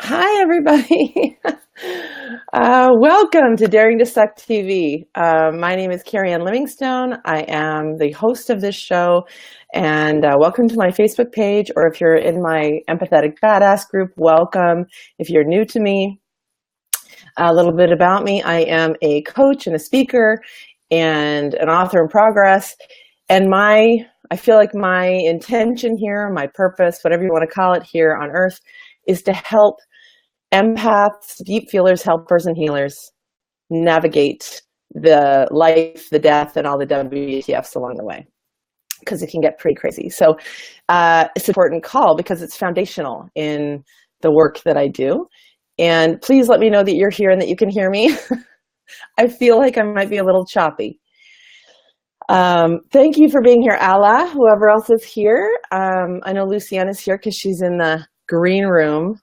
Hi, everybody. Welcome to Daring to Suck TV. My name is Keri-Anne Livingstone. I am the host of this show, and welcome to my Facebook page, or if you're in my Empathetic Badass group, welcome. If you're new to me, a little bit about me. I am a coach and a speaker and an author in progress, and I feel like my intention here, my purpose, whatever you want to call it here on Earth, is to help empaths, deep feelers, helpers, and healers navigate the life, the death, and all the WTFs along the way, because it can get pretty crazy. So it's an important call because it's foundational in the work that I do. And please let me know that you're here and that you can hear me. I feel like I might be a little choppy. Thank you for being here, Ala, whoever else is here. I know Lucienne is here because she's in the green room.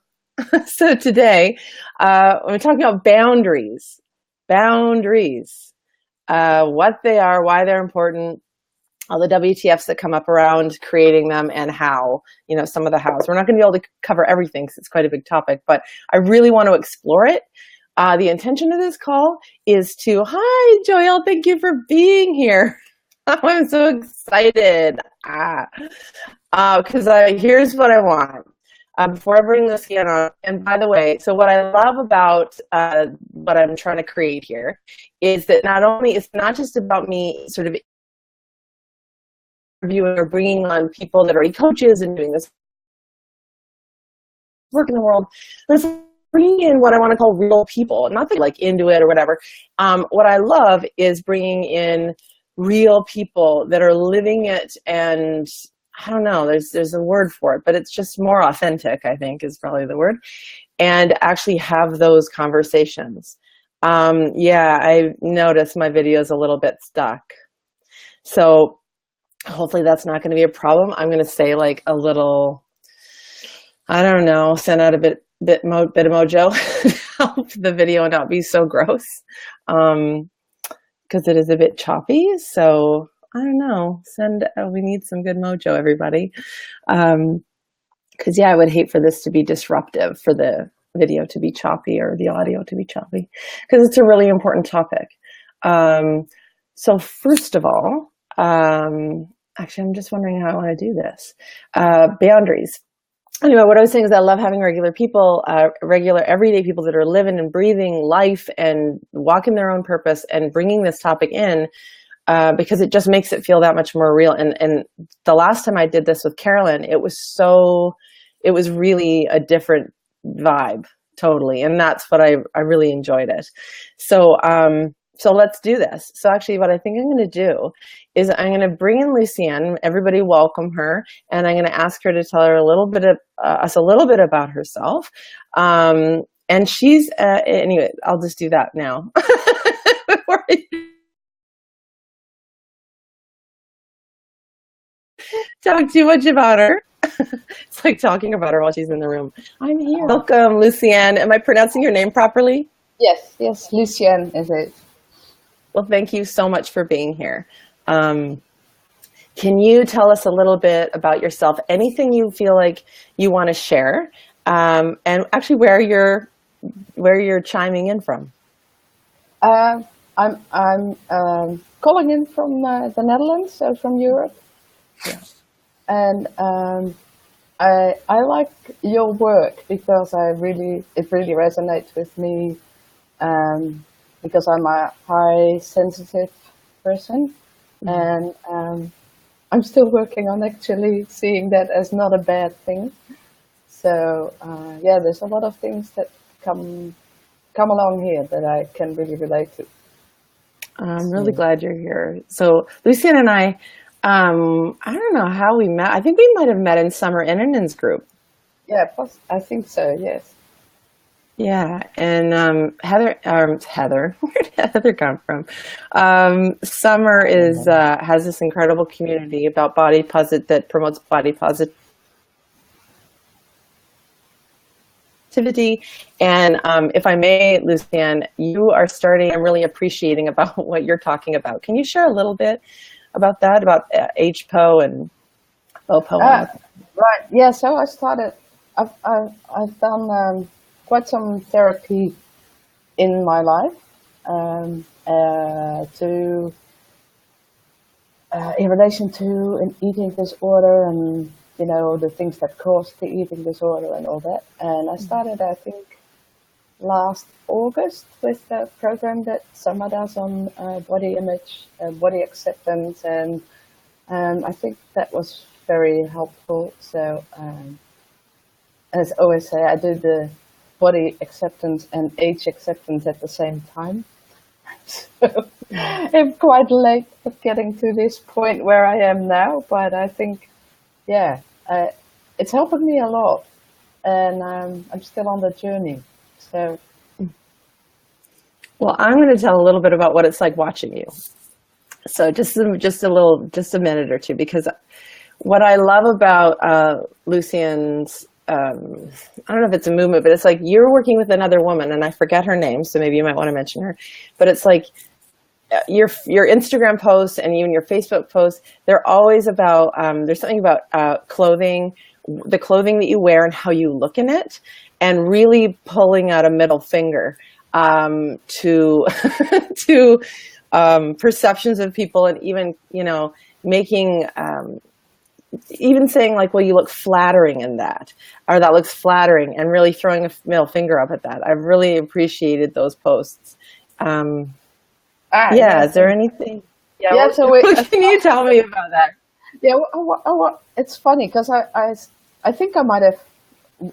So today, we're talking about boundaries. Boundaries. What they are, why they're important, all the WTFs that come up around creating them, and how, some of the hows. We're not going to be able to cover everything because it's quite a big topic, but I really want to explore it. The intention of this call is to, hi, Joelle, thank you for being here. I'm so excited. Because here's what I want. Before I bring this on, and by the way, so what I love about what I'm trying to create here is that it's not just about me sort of interviewing or bringing on people that are already coaches and doing this work in the world, but it's bringing in what I want to call real people, not that like into it or whatever. What I love is bringing in real people that are living it, and I don't know, there's a word for it, but it's just more authentic, I think is probably the word, and actually have those conversations. Yeah, I noticed my video is a little bit stuck. So hopefully that's not going to be a problem. I'm going to say like a little, I don't know, send out a bit of mojo to help the video not be so gross. Because it is a bit choppy, so I don't know. We need some good mojo, everybody. Because yeah, I would hate for this to be disruptive, for the video to be choppy or the audio to be choppy, because it's a really important topic. So first of all, actually, I'm just wondering how I want to do this. Boundaries. Anyway, what I was saying is I love having regular people, regular everyday people that are living and breathing life and walking their own purpose, and bringing this topic in because it just makes it feel that much more real. And the last time I did this with Carolyn, it was really a different vibe, totally. And that's what I really enjoyed it. So let's do this. So actually what I think I'm going to do is I'm going to bring in Lucienne. Everybody welcome her. And I'm going to ask her to tell her a little bit about herself. And she's, anyway, I'll just do that now. Before I talk too much about her. It's like talking about her while she's in the room. I'm here. Welcome, Lucienne. Am I pronouncing your name properly? Yes, Lucienne is it. Well, thank you so much for being here. Can you tell us a little bit about yourself? Anything you feel like you want to share, and actually where you're chiming in from? I'm calling in from the Netherlands, so from Europe. Yeah. And I like your work because it really resonates with me. Because I'm a high sensitive person, and I'm still working on actually seeing that as not a bad thing. So yeah, there's a lot of things that come along here that I can really relate to. I'm really glad you're here. So Lucienne and I don't know how we met. I think we might have met in Summer Innanen's group. Yeah, I think so, yes. Yeah, and Heather, where did Heather come from? Summer has this incredible community about that promotes body positivity. And if I may, Lucienne, you are starting, I'm really appreciating about what you're talking about. Can you share a little bit about that, about HPO and OPO? Right, yeah, so I started, I've done quite some therapy in my life in relation to an eating disorder and the things that cause the eating disorder and all that. And I started, I think, last August with a program that Summer does on body image, body acceptance, and I think that was very helpful. So as I always say, I do the body acceptance and age acceptance at the same time. So I'm quite late of getting to this point where I am now, but I think, it's helping me a lot, and I'm still on the journey. So, well, I'm going to tell a little bit about what it's like watching you. So just a minute or two, because what I love about Lucienne's, I don't know if it's a movement, but it's like you're working with another woman, and I forget her name, so maybe you might want to mention her. But it's like your Instagram posts and even your Facebook posts, they're always about, there's something about clothing, the clothing that you wear and how you look in it, and really pulling out a middle finger to to perceptions of people, and even making even saying like, well, you look flattering in that, or that looks flattering, and really throwing a middle finger up at that. I've really appreciated those posts. Is there anything? Yeah. What can you tell me about that? Yeah. It's funny because I think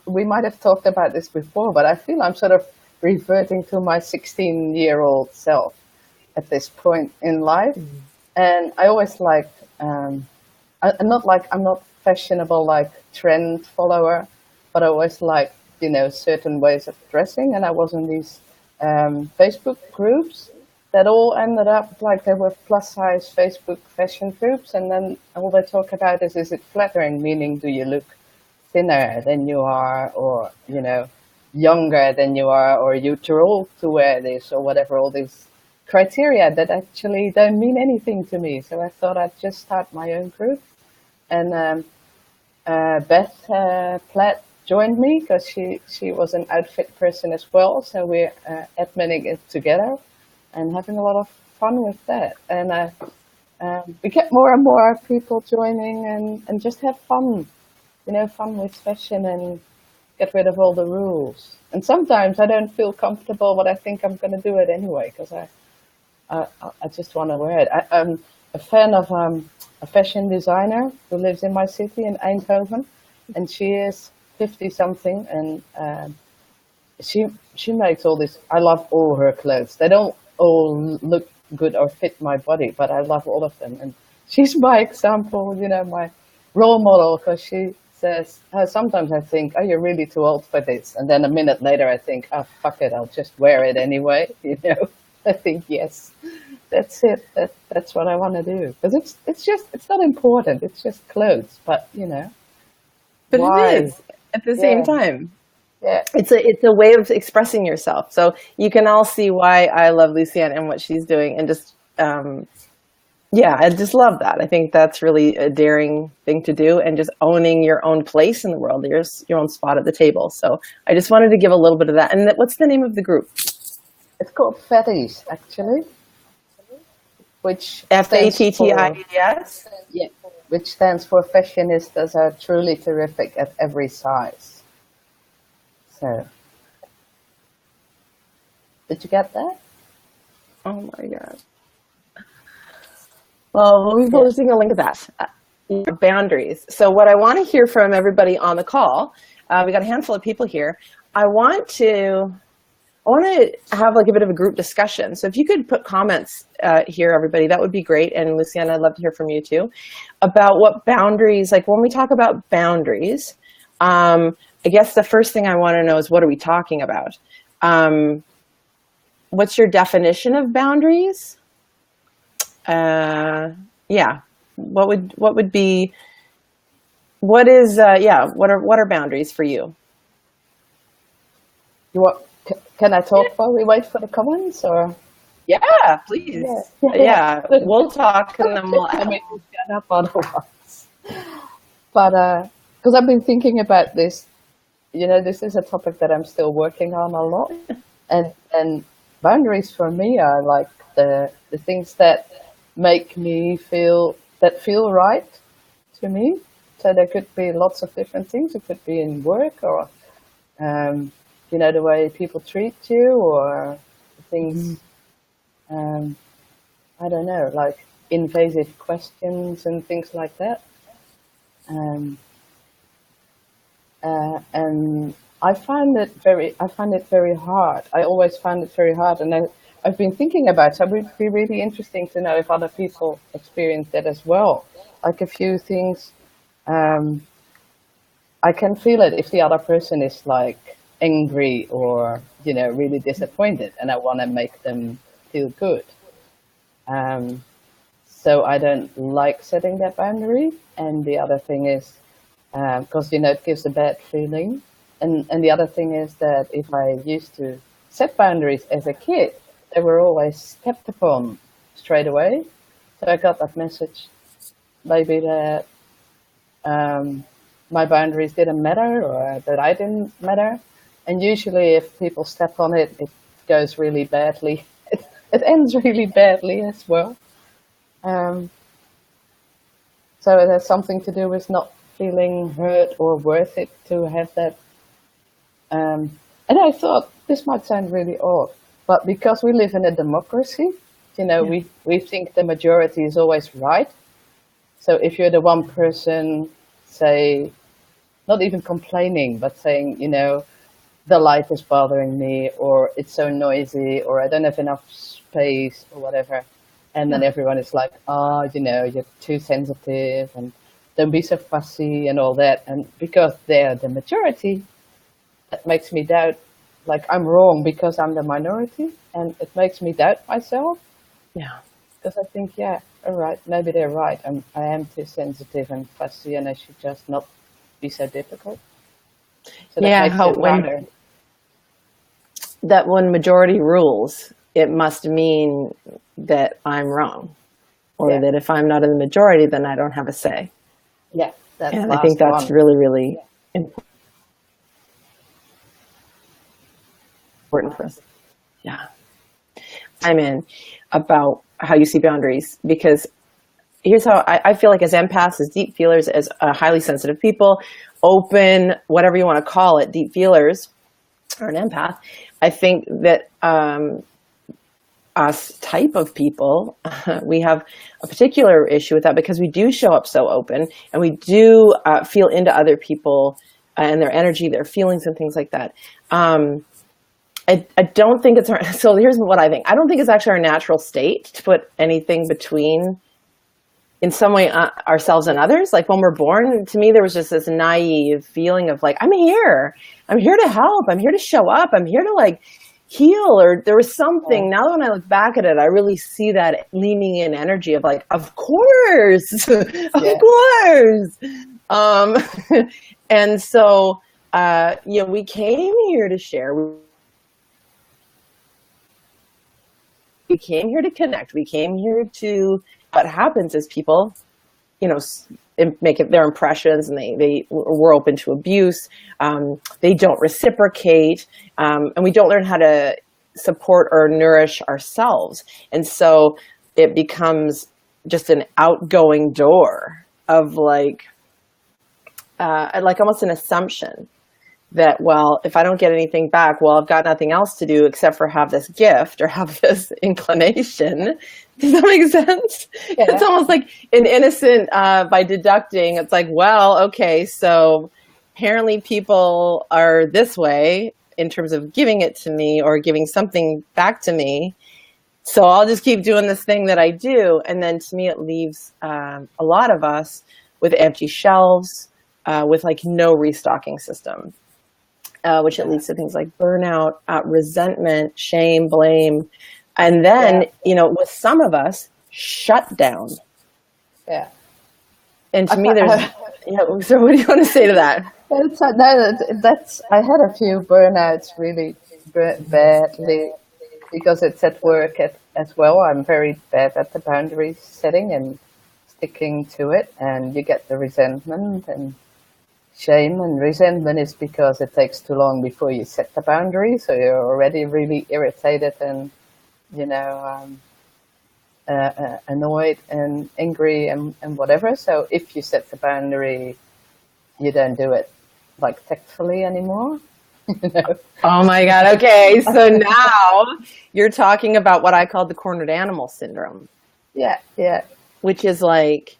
we might have talked about this before, but I feel I'm sort of reverting to my 16-year-old self at this point in life. Mm-hmm. And I always liked, I'm not fashionable like trend follower, but I always liked, certain ways of dressing. And I was in these Facebook groups that all ended up like they were plus size Facebook fashion groups. And then all they talk about is it flattering? Meaning, do you look thinner than you are, or, younger than you are, or you're too old to wear this, or whatever, all these criteria that actually don't mean anything to me. So I thought I'd just start my own group. And Beth Platt joined me because she was an outfit person as well. So we're adminning it together and having a lot of fun with that. And we get more and more people joining and just have fun, fun with fashion and get rid of all the rules. And sometimes I don't feel comfortable, but I think I'm going to do it anyway because I just want to wear it. I'm a fan of a fashion designer who lives in my city in Eindhoven, and she is 50-something, and she makes all this. I love all her clothes. They don't all look good or fit my body, but I love all of them. And she's my example, my role model, because she says, sometimes I think, oh, you're really too old for this. And then a minute later I think, oh, fuck it, I'll just wear it anyway, I think, yes, that's it. That's what I want to do. Because it's not important. It's just clothes, but, But why? It is, at the same time. Yeah. It's a way of expressing yourself. So you can all see why I love Lucienne and what she's doing, and just, I just love that. I think that's really a daring thing to do, and just owning your own place in the world, your own spot at the table. So I just wanted to give a little bit of that. And what's the name of the group? It's called Fatties, actually. Which FATTIES? Yeah, which stands for Fashionistas Are Truly Terrific at Every Size. So, did you get that? Oh my God. Well, we'll be posting a link to that. Boundaries. So what I want to hear from everybody on the call, we got a handful of people here. I want to have like a bit of a group discussion. So if you could put comments here, everybody, that would be great. And Lucienne, I'd love to hear from you too, about what boundaries, like when we talk about boundaries, I guess the first thing I want to know is, what are we talking about? What's your definition of boundaries? What are boundaries for you? Can I talk while we wait for the comments, or? Yeah, please. Yeah. We'll talk and then we'll shut up otherwise. But because I've been thinking about this this is a topic that I'm still working on a lot. And boundaries for me are like the things that make me feel right to me. So there could be lots of different things. It could be in work, or the way people treat you, or things. I don't know, like invasive questions and things like that. And I find it very hard. I always find it very hard, and I've been thinking about it. So it would be really interesting to know if other people experience that as well. Like a few things, I can feel it if the other person is like angry or really disappointed, and I want to make them feel good. So I don't like setting that boundary. And the other thing is, because it gives a bad feeling. And the other thing is that if I used to set boundaries as a kid, they were always stepped upon straight away. So I got that message, maybe that my boundaries didn't matter, or that I didn't matter. And usually if people step on it, it goes really badly. It ends really badly as well. So it has something to do with not feeling hurt or worth it to have that. And I thought this might sound really odd, but because we live in a democracy, we think the majority is always right. So if you're the one person, say, not even complaining, but saying, the light is bothering me, or it's so noisy, or I don't have enough space, or whatever. And then everyone is like, you're too sensitive, and don't be so fussy, and all that. And because they're the majority, that makes me doubt, like I'm wrong because I'm the minority, and it makes me doubt myself. Yeah. Because I think, all right, maybe they're right. I am too sensitive and fussy, and I should just not be so difficult. So that makes it harder. That when majority rules, it must mean that I'm wrong, or that if I'm not in the majority, then I don't have a say. Yeah, and I think that's really, really important for us. Yeah. I'm in about how you see boundaries, because here's how I feel like as empaths, as deep feelers, as highly sensitive people, open, whatever you want to call it, deep feelers, or an empath, I think that us type of people, we have a particular issue with that because we do show up so open, and we do feel into other people and their energy, their feelings, and things like that. I don't think it's our, so here's what I think. I don't think it's actually our natural state to put anything between, in some way, ourselves and others. Like when we're born, to me, there was just this naive feeling of like, I'm here to help, I'm here to show up, I'm here to like heal, or there was something. Now that when I look back at it, I really see that leaning in energy of like, of course, of course. And so, we came here to share. We came here to connect. We came here to, what happens is people, make it their impressions, and we're open to abuse. They don't reciprocate, and we don't learn how to support or nourish ourselves. And so it becomes just an outgoing door of like almost an assumption that, well, if I don't get anything back, well, I've got nothing else to do except for have this gift or have this inclination. Does that make sense? Yeah. It's almost like an innocent, by deducting, it's like, well, okay, so apparently people are this way in terms of giving it to me or giving something back to me. So I'll just keep doing this thing that I do. And then to me, it leaves a lot of us with empty shelves, with like no restocking system. Which it leads to things like burnout, resentment, shame, blame, and then, with some of us, shut down. Yeah. And to me, there's, so what do you want to say to that? I had a few burnouts really badly because it's at work as well. I'm very bad at the boundary setting and sticking to it, and you get the resentment, and shame and resentment is because it takes too long before you set the boundary, so you're already really irritated and, you know, annoyed and angry and whatever. So if you set the boundary, you don't do it like tactfully anymore. You know? Oh my God. Okay. So now you're talking about what I call the cornered animal syndrome. Yeah. Yeah. Which is like,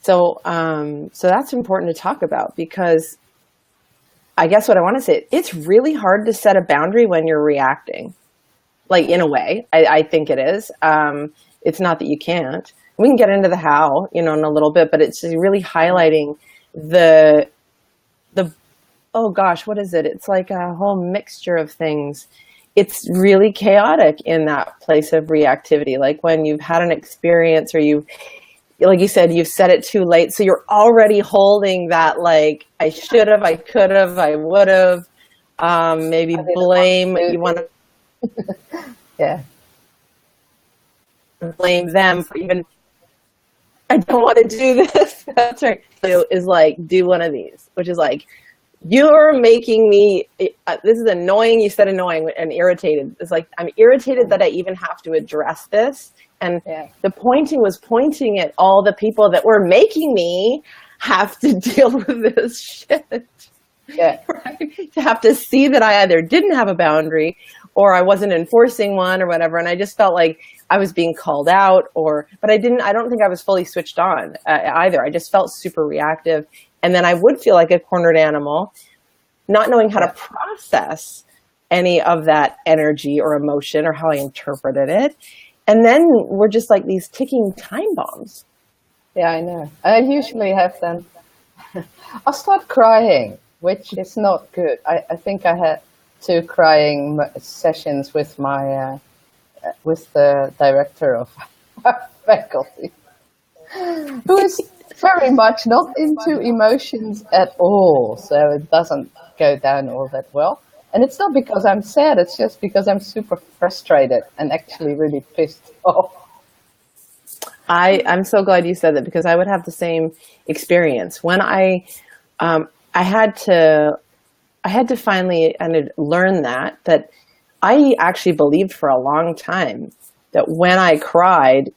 so that's important to talk about, because I guess what I want to say, it's really hard to set a boundary when you're reacting. Like, in a way, I think it is. It's not that you can't. We can get into the how, you know, in a little bit, but it's really highlighting the oh gosh, what is it? It's like a whole mixture of things. It's really chaotic in that place of reactivity. Like when you've had an experience, or like you said, you've said it too late. So you're already holding that, like, I should have, I could have, I would have, maybe blame. You want to yeah. blame them for even, I don't want to do this. That's right. So is like, do one of these, which is like, you're making me, this is annoying. You said annoying and irritated. It's like, I'm irritated that I even have to address this. And the pointing was pointing at all the people that were making me have to deal with this shit. Yeah. Right? To have to see that I either didn't have a boundary or I wasn't enforcing one or whatever. And I just felt like I was being called out, but I don't think I was fully switched on either. I just felt super reactive. And then I would feel like a cornered animal, not knowing how to process any of that energy or emotion or how I interpreted it. And then we're just like these ticking time bombs. Yeah, I know. I usually have them. I'll start crying, which is not good. I think I had 2 crying sessions with my with the director of faculty, who is very much not into emotions at all. So it doesn't go down all that well. And it's not because I'm sad, it's just because I'm super frustrated and actually really pissed off. I'm so glad you said that, because I would have the same experience. When I had to finally learn that I actually believed for a long time that when I cried,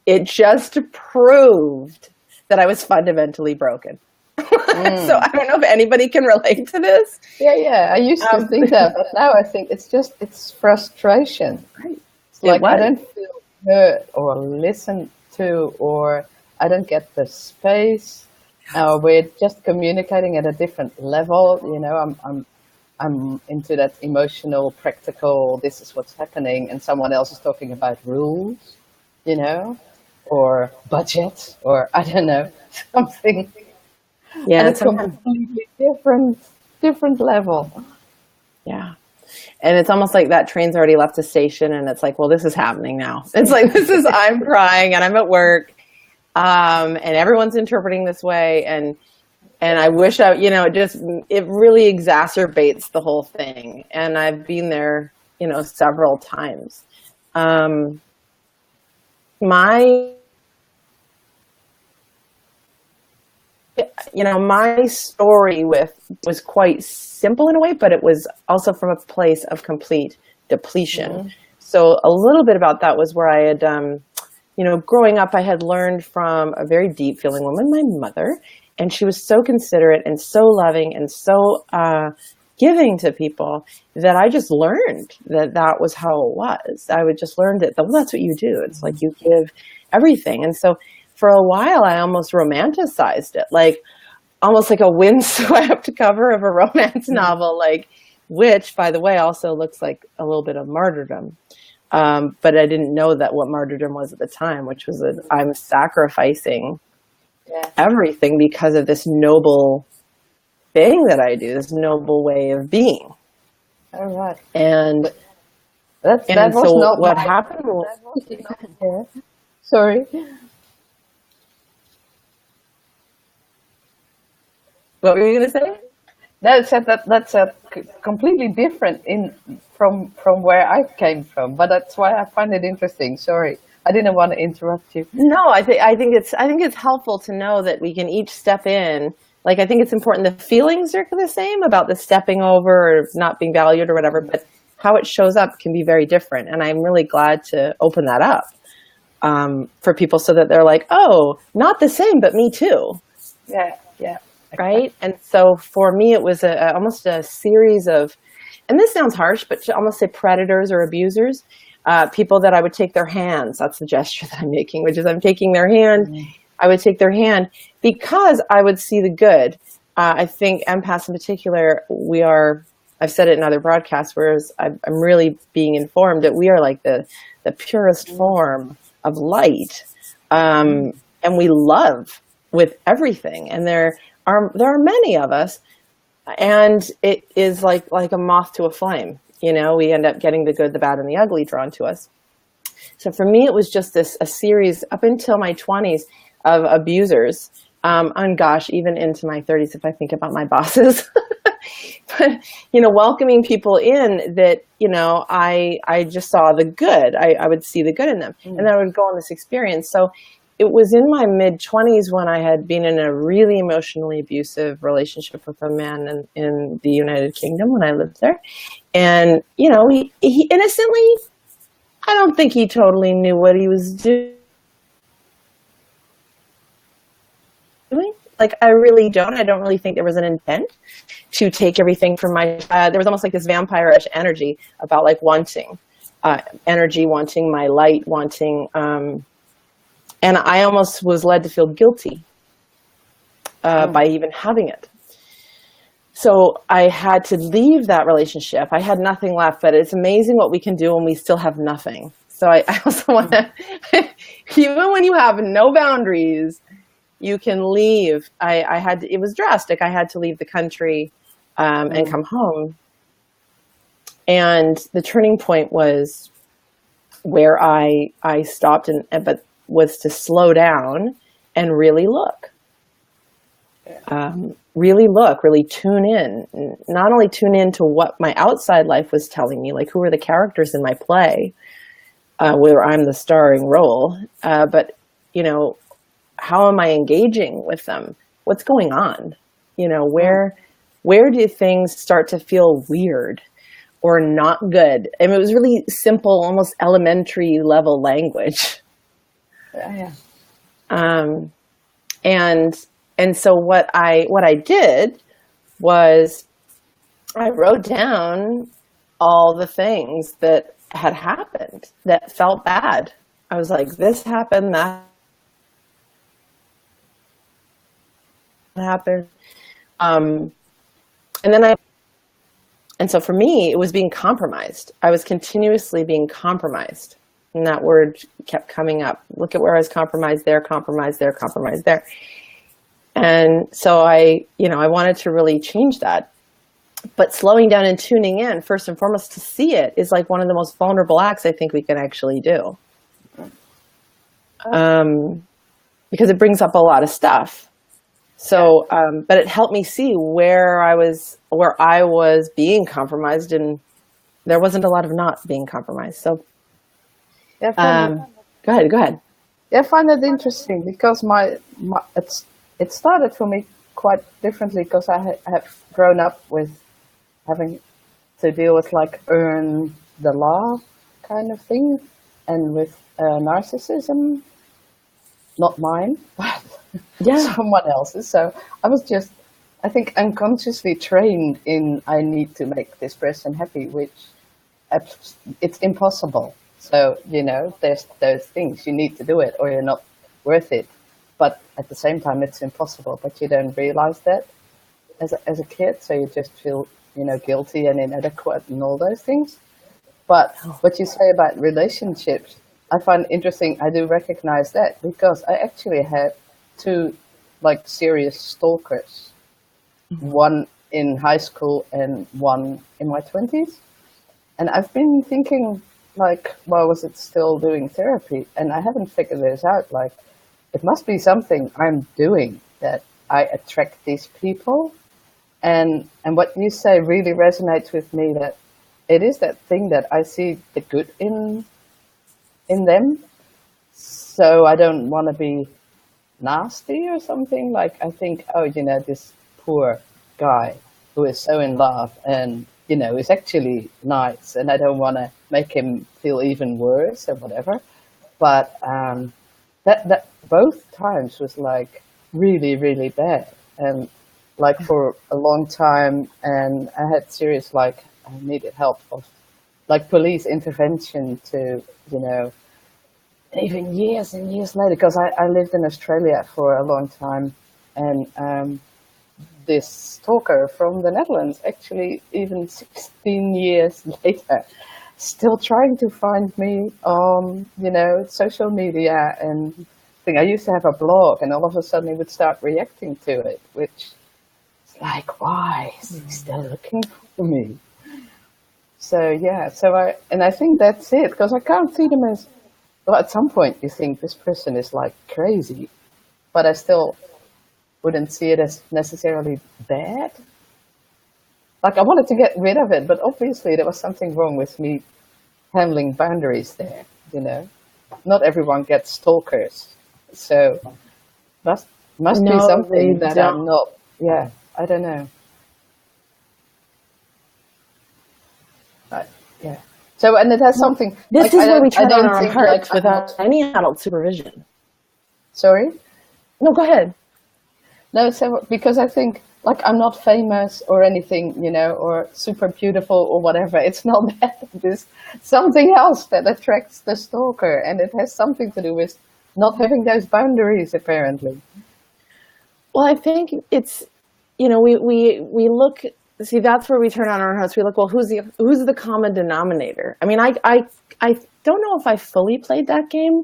it just proved that I was fundamentally broken. So I don't know if anybody can relate to this. Yeah. I used to think that, but now I think it's frustration. Right. It's like I don't feel heard or listened to, or I don't get the space. We're just communicating at a different level. You know, I'm into that emotional, practical, this is what's happening, and someone else is talking about rules, you know, or budget, or I don't know, something. Yeah, it's a completely different level. Yeah. And it's almost like that train's already left the station, and it's like, well, this is happening now. It's like, I'm crying and I'm at work, and everyone's interpreting this way. And I wish it really exacerbates the whole thing. And I've been there, several times. My story was quite simple in a way, but it was also from a place of complete depletion. Mm-hmm. So a little bit about that was where I had, growing up, I had learned from a very deep feeling woman, my mother, and she was so considerate and so loving and so giving to people that I just learned that was how it was. I would just learn that, well, that's what you do. It's like you give everything. And so for a while, I almost romanticized it, like almost like a windswept cover of a romance novel, which, by the way, also looks like a little bit of martyrdom. But I didn't know that what martyrdom was at the time, which was that I'm sacrificing everything because of this noble thing that I do, this noble way of being. All right. And that was so not what happened was... Sorry. What were you going to say? That's completely different from where I came from, but that's why I find it interesting. Sorry, I didn't want to interrupt you. No, I think it's helpful to know that we can each step in. Like, I think it's important the feelings are the same about the stepping over or not being valued or whatever, but how it shows up can be very different. And I'm really glad to open that up for people so that they're like, oh, not the same, but me too. Yeah. Right. And so for me, it was almost a series of, and this sounds harsh, but to almost say predators or abusers, people that I would take their hands. That's the gesture that I'm making, which is I'm taking their hand. Mm-hmm. I would take their hand because I would see the good. I think empaths in particular, I've said it in other broadcasts, whereas I'm really being informed that we are like the purest form of light. And we love with everything. And there are many of us, and it is like a moth to a flame. You know, we end up getting the good, the bad, and the ugly drawn to us. So for me, it was just a series up until my 20s of abusers. And gosh, even into my 30s, if I think about my bosses. But, you know, welcoming people in that, you know, I just saw the good. I would see the good in them. And then I would go on this experience. So it was in my mid-20s when I had been in a really emotionally abusive relationship with a man in the United Kingdom when I lived there. And, you know, he innocently, I don't think he totally knew what he was doing. Like, I really don't. I don't really think there was an intent to take everything from my, there was almost like this vampire-ish energy about like wanting my light, wanting, and I almost was led to feel guilty by even having it. So I had to leave that relationship. I had nothing left, but it's amazing what we can do when we still have nothing. So I also want to, even when you have no boundaries, you can leave. It was drastic. I had to leave the country and come home. And the turning point was where I stopped but was to slow down and really look. Really tune in. Not only tune in to what my outside life was telling me, like who were the characters in my play, where I'm the starring role, but, you know, how am I engaging with them? What's going on? You know, where do things start to feel weird or not good? I mean, it was really simple, almost elementary level language. Yeah. And so what I did was I wrote down all the things that had happened that felt bad. I was like, this happened, that happened. And so for me, it was being compromised. I was continuously being compromised. And that word kept coming up. Look at where I was compromised there, compromised there, compromised there. And so I wanted to really change that. But slowing down and tuning in, first and foremost, to see it is like one of the most vulnerable acts I think we can actually do. Because it brings up a lot of stuff. So, but it helped me see where I was being compromised, and there wasn't a lot of not being compromised. So, yeah, go ahead. Yeah, I find that interesting because it started for me quite differently because I have grown up with having to deal with like earn the law kind of thing, and with narcissism, not mine, but someone else's. So I was just, I think, unconsciously trained in I need to make this person happy, which it's impossible. So, you know, there's those things, you need to do it or you're not worth it. But at the same time, it's impossible, but you don't realize that as a kid. So you just feel, you know, guilty and inadequate and all those things. But what you say about relationships, I find interesting. I do recognize that because I actually had two like serious stalkers, one in high school and one in my 20s. And I've been thinking, like, why was it still doing therapy? And I haven't figured this out. Like, it must be something I'm doing that I attract these people. And what you say really resonates with me, that it is that thing that I see the good in them. So I don't want to be nasty or something. Like I think, oh, this poor guy who is so in love and is actually nice, and I don't want to make him feel even worse or whatever. But that both times was like really, really bad, and like for a long time, and I had serious like I needed help of like police intervention to even years and years later, because I lived in Australia for a long time, and this stalker from the Netherlands actually even 16 years later still trying to find me on social media. And I think I used to have a blog, and all of a sudden he would start reacting to it, which is like, why is he still looking for me? So yeah, I think that's it, because I can't see them as, well, at some point you think this person is like crazy, but I still wouldn't see it as necessarily bad. Like I wanted to get rid of it, but obviously there was something wrong with me handling boundaries there, Not everyone gets stalkers. So must be something that I'm not, I don't know. Yeah. So, and it has something. This is where we turn on our hearts without any adult supervision. Sorry? No, go ahead. No, so because I think, like, I'm not famous or anything, or super beautiful or whatever. It's not that. There's something else that attracts the stalker, and it has something to do with not having those boundaries, apparently. Well, I think it's, we look. See, that's where we turn on our hearts. We look, well, who's the common denominator? I mean, I don't know if I fully played that game,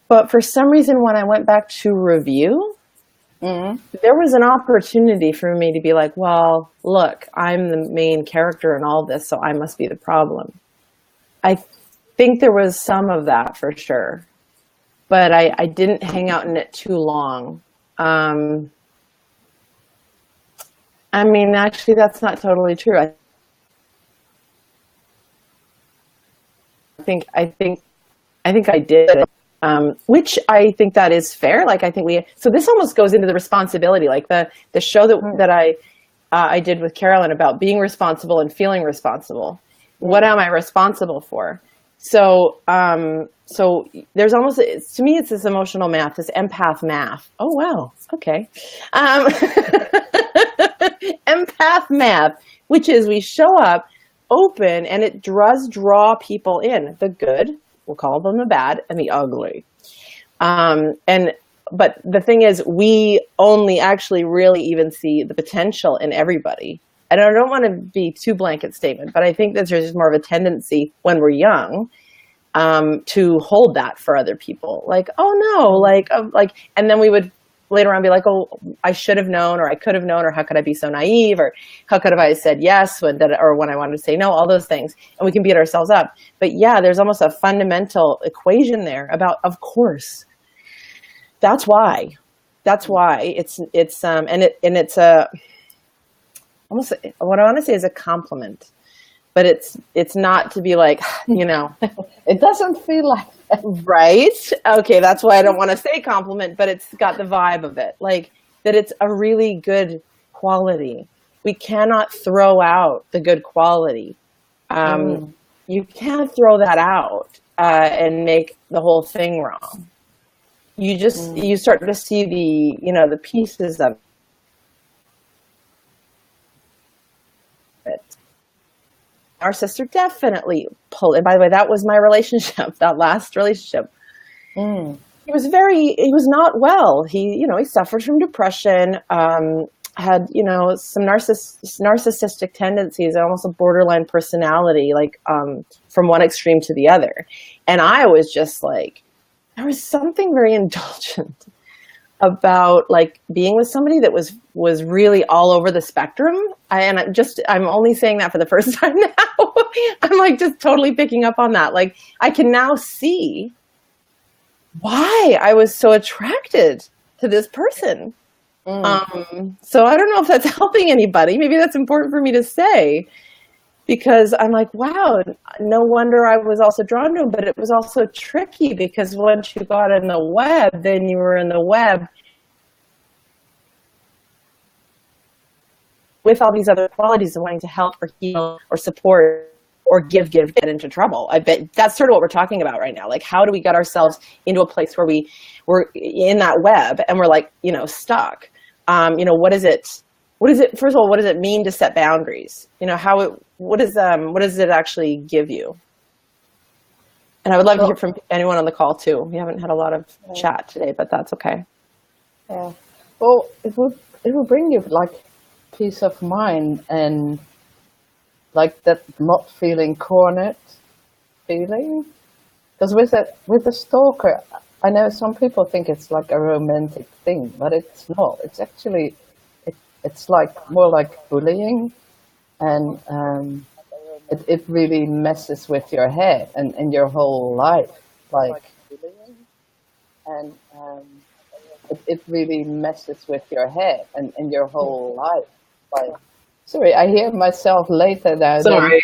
but for some reason, when I went back to review, there was an opportunity for me to be like, well, look, I'm the main character in all this, so I must be the problem. I think there was some of that for sure, but I didn't hang out in it too long. I mean, actually, that's not totally true. I think I did, which I think that is fair. Like, I think so this almost goes into the responsibility, like the show that I did with Keri-Anne about being responsible and feeling responsible. What am I responsible for? So, so there's almost, to me, it's this emotional math, this empath math. Oh, wow. Okay. Empath math, which is we show up open and it does draw people in, the good, we'll call them the bad, and the ugly. But the thing is, we only actually really even see the potential in everybody. And I don't want to be too blanket statement, but I think that there's more of a tendency when we're young to hold that for other people. Like, oh no, and then we would later on be like, oh, I should have known, or I could have known, or how could I be so naive, or how could have I said yes when I wanted to say no, all those things. And we can beat ourselves up. But yeah, there's almost a fundamental equation there about, of course, that's why it's a almost, what I want to say is a compliment, but it's not to be like, it doesn't feel like that. Right? Okay, that's why I don't want to say compliment, but it's got the vibe of it, like that it's a really good quality. We cannot throw out the good quality. You can't throw that out and make the whole thing wrong. You start to see the pieces of it. Our sister definitely pulled, and by the way, that was my relationship, that last relationship. He was not well. He suffered from depression, had, some narcissistic tendencies, almost a borderline personality, like, from one extreme to the other. And I was just like, there was something very indulgent about like being with somebody that was really all over the spectrum. I'm only saying that for the first time now. I'm like just totally picking up on that. Like I can now see why I was so attracted to this person. So I don't know if that's helping anybody. Maybe that's important for me to say. because I'm like, wow, no wonder I was also drawn to him. But it was also tricky because once you got in the web, then you were in the web with all these other qualities of wanting to help or heal or support or get into trouble. I bet that's sort of what we're talking about right now. Like, how do we get ourselves into a place where we're in that web and we're like, stuck? What is it? First of all, what does it mean to set boundaries? What does it actually give you? And I would love to hear from anyone on the call too. We haven't had a lot of chat today, but that's okay. Yeah. Well, it would bring you like peace of mind and like that not feeling cornered feeling. Because with the stalker, I know some people think it's like a romantic thing, but it's not. It's actually it's like more like bullying, and it really messes with your head and your whole life. Like, and it really messes with your head and your whole life. Like, sorry, I hear myself later now. Sorry.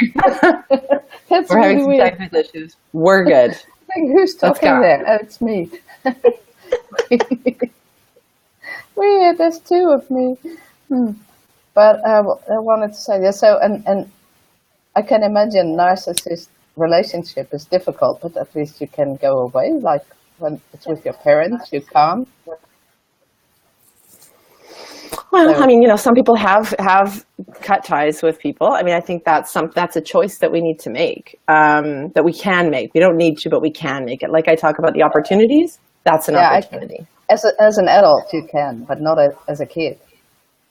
That's We're really having some weird. technical issues. We're good. I think, who's talking there? Oh, it's me. Weird, there's two of me. But I wanted to say, yeah, so, and I can imagine narcissist relationship is difficult, but at least you can go away. Like when it's with your parents, you can't. Well, so, I mean, some people have cut ties with people. I mean, I think that's a choice that we need to make, that we can make. We don't need to, but we can make it. Like I talk about the opportunities, that's an opportunity. As an adult, you can, but not as a kid.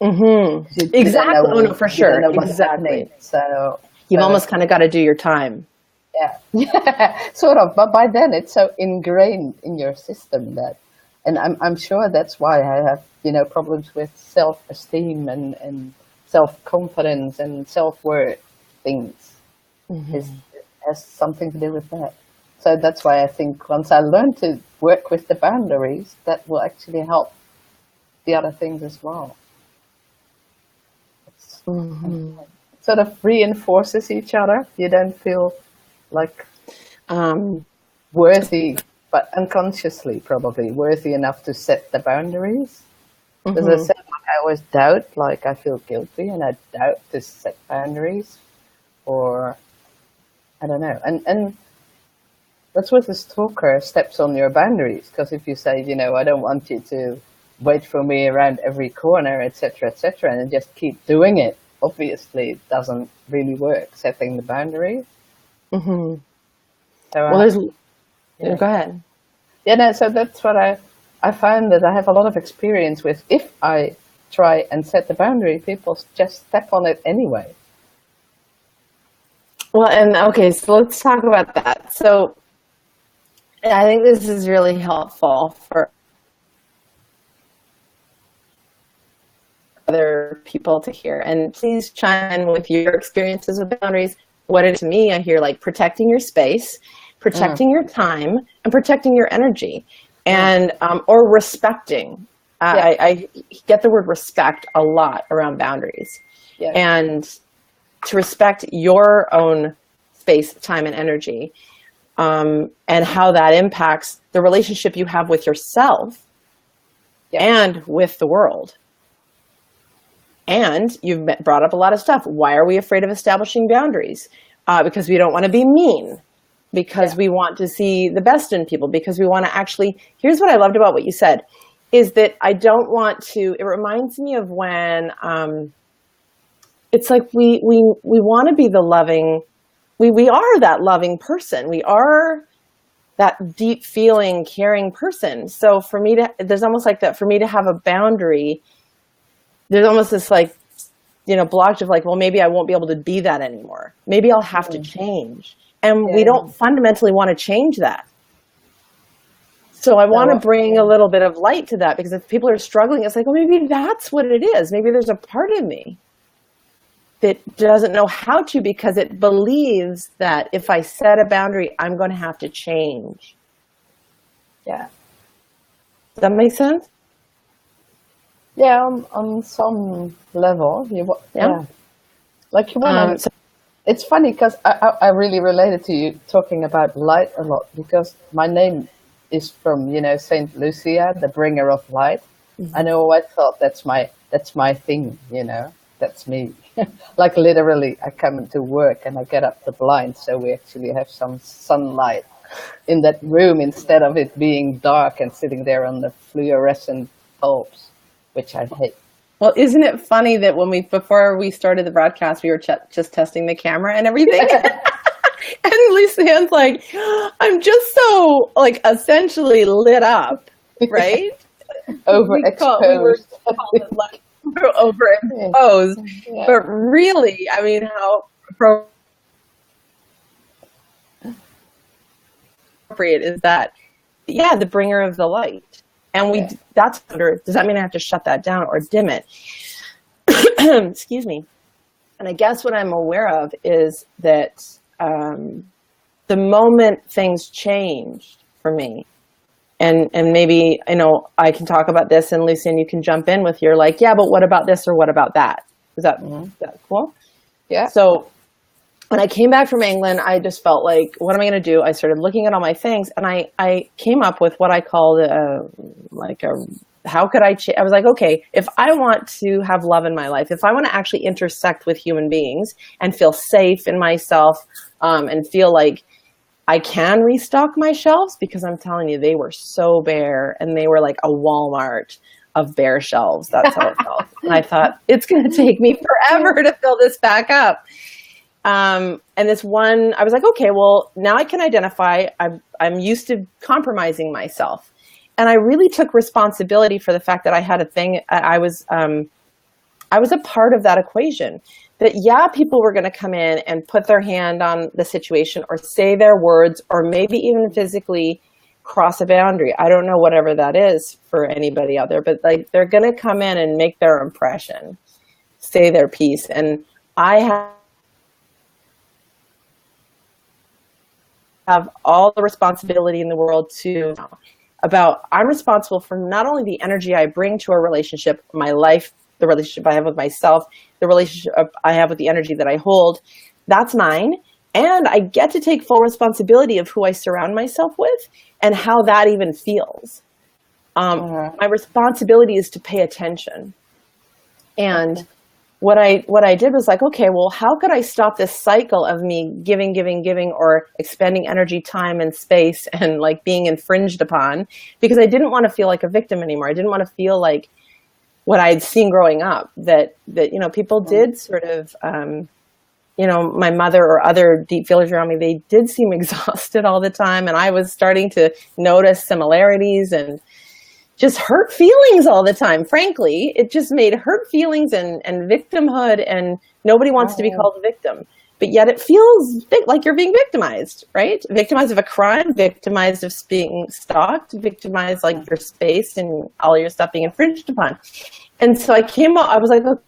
Mm-hmm. Exactly. Oh, no, for sure. Exactly. So you've almost kind of got to do your time. Yeah, sort of. But by then, it's so ingrained in your system that, and I'm sure that's why I have problems with self-esteem and self-confidence and self-worth things. Mm-hmm. It has something to do with that. So that's why I think once I learn to work with the boundaries, that will actually help the other things as well. Mm-hmm. It sort of reinforces each other. You don't feel like worthy, but unconsciously probably worthy enough to set the boundaries. Because I said, I always doubt, like I feel guilty and I doubt to set boundaries, or I don't know. And that's what the stalker steps on your boundaries. Because if you say, I don't want you to wait for me around every corner, etc., and just keep doing it, obviously it doesn't really work, setting the boundary. Mm-hmm. So, go ahead. Yeah, no, so that's what I find that I have a lot of experience with. If I try and set the boundary, people just step on it anyway. Well, and okay, so let's talk about that. So I think this is really helpful for other people to hear. And please chime in with your experiences with boundaries. What it is to me, I hear like protecting your space, protecting your time, and protecting your energy. And or respecting. I get the word respect a lot around boundaries. Yeah. And to respect your own space, time, and energy, and how that impacts the relationship you have with yourself and with the world. And you've brought up a lot of stuff. Why are we afraid of establishing boundaries? Because we don't want to be mean. Because we want to see the best in people, because we want to actually, here's what I loved about what you said, is that I don't want to, it reminds me of when, it's like we want to be the loving, we are that loving person. We are that deep feeling, caring person. So for me to, there's almost like that, for me to have a boundary, there's almost this like, blockage of like, well, maybe I won't be able to be that anymore. Maybe I'll have to change. And we don't fundamentally want to change that. So I want to bring a little bit of light to that, because if people are struggling, it's like, well, maybe that's what it is. Maybe there's a part of me that doesn't know how to, because it believes that if I set a boundary, I'm going to have to change. Yeah. Does that make sense? Yeah, on some level. Like you want to... It's funny because I really related to you talking about light a lot because my name is from, Saint Lucia, the bringer of light. Mhm. And I always thought that's my thing, that's me. Like literally, I come into work and I get up the blinds so we actually have some sunlight in that room instead of it being dark and sitting there on the fluorescent bulbs, which I hate. Well, isn't it funny that before we started the broadcast, we were just testing the camera and everything? And Lucianne's like, I'm just so, like, essentially lit up, right? Overexposed. Like, overexposed. Yeah. But really, I mean, how appropriate is that? Yeah, the bringer of the light. And does that mean I have to shut that down or dim it? Excuse me. And I guess what I'm aware of is that the moment things changed for me, and maybe, I can talk about this, and Lucian, you can jump in with your like, yeah, but what about this or what about that? Is that cool? Yeah. So when I came back from England, I just felt like, what am I going to do? I started looking at all my things, and I came up with what I called how could I I was like, okay, if I want to have love in my life, if I want to actually intersect with human beings and feel safe in myself, and feel like I can restock my shelves, because I'm telling you, they were so bare, and they were like a Walmart of bare shelves. That's how it felt. And I thought, it's going to take me forever to fill this back up. And this one, I was like, okay, well, now I can identify, I'm used to compromising myself. And I really took responsibility for the fact that I had a thing. I was a part of that equation. That, yeah, people were going to come in and put their hand on the situation or say their words or maybe even physically cross a boundary. I don't know whatever that is for anybody out there, but like, they're going to come in and make their impression, say their piece. And I have all the responsibility in the world I'm responsible for not only the energy I bring to a relationship, my life, the relationship I have with myself, the relationship I have with the energy that I hold, that's mine. And I get to take full responsibility of who I surround myself with and how that even feels. My responsibility is to pay attention. And what I did was like, okay, well, how could I stop this cycle of me giving, or expending energy, time, and space, and like being infringed upon? Because I didn't want to feel like a victim anymore. I didn't want to feel like what I'd seen growing up, that people did sort of, my mother or other deep feelers around me, they did seem exhausted all the time. And I was starting to notice similarities and just hurt feelings all the time. Frankly, it just made hurt feelings and victimhood, and nobody wants to be called a victim. But yet it feels like you're being victimized, right? Victimized of a crime, victimized of being stalked, victimized like your space and all your stuff being infringed upon. And so I was like, okay,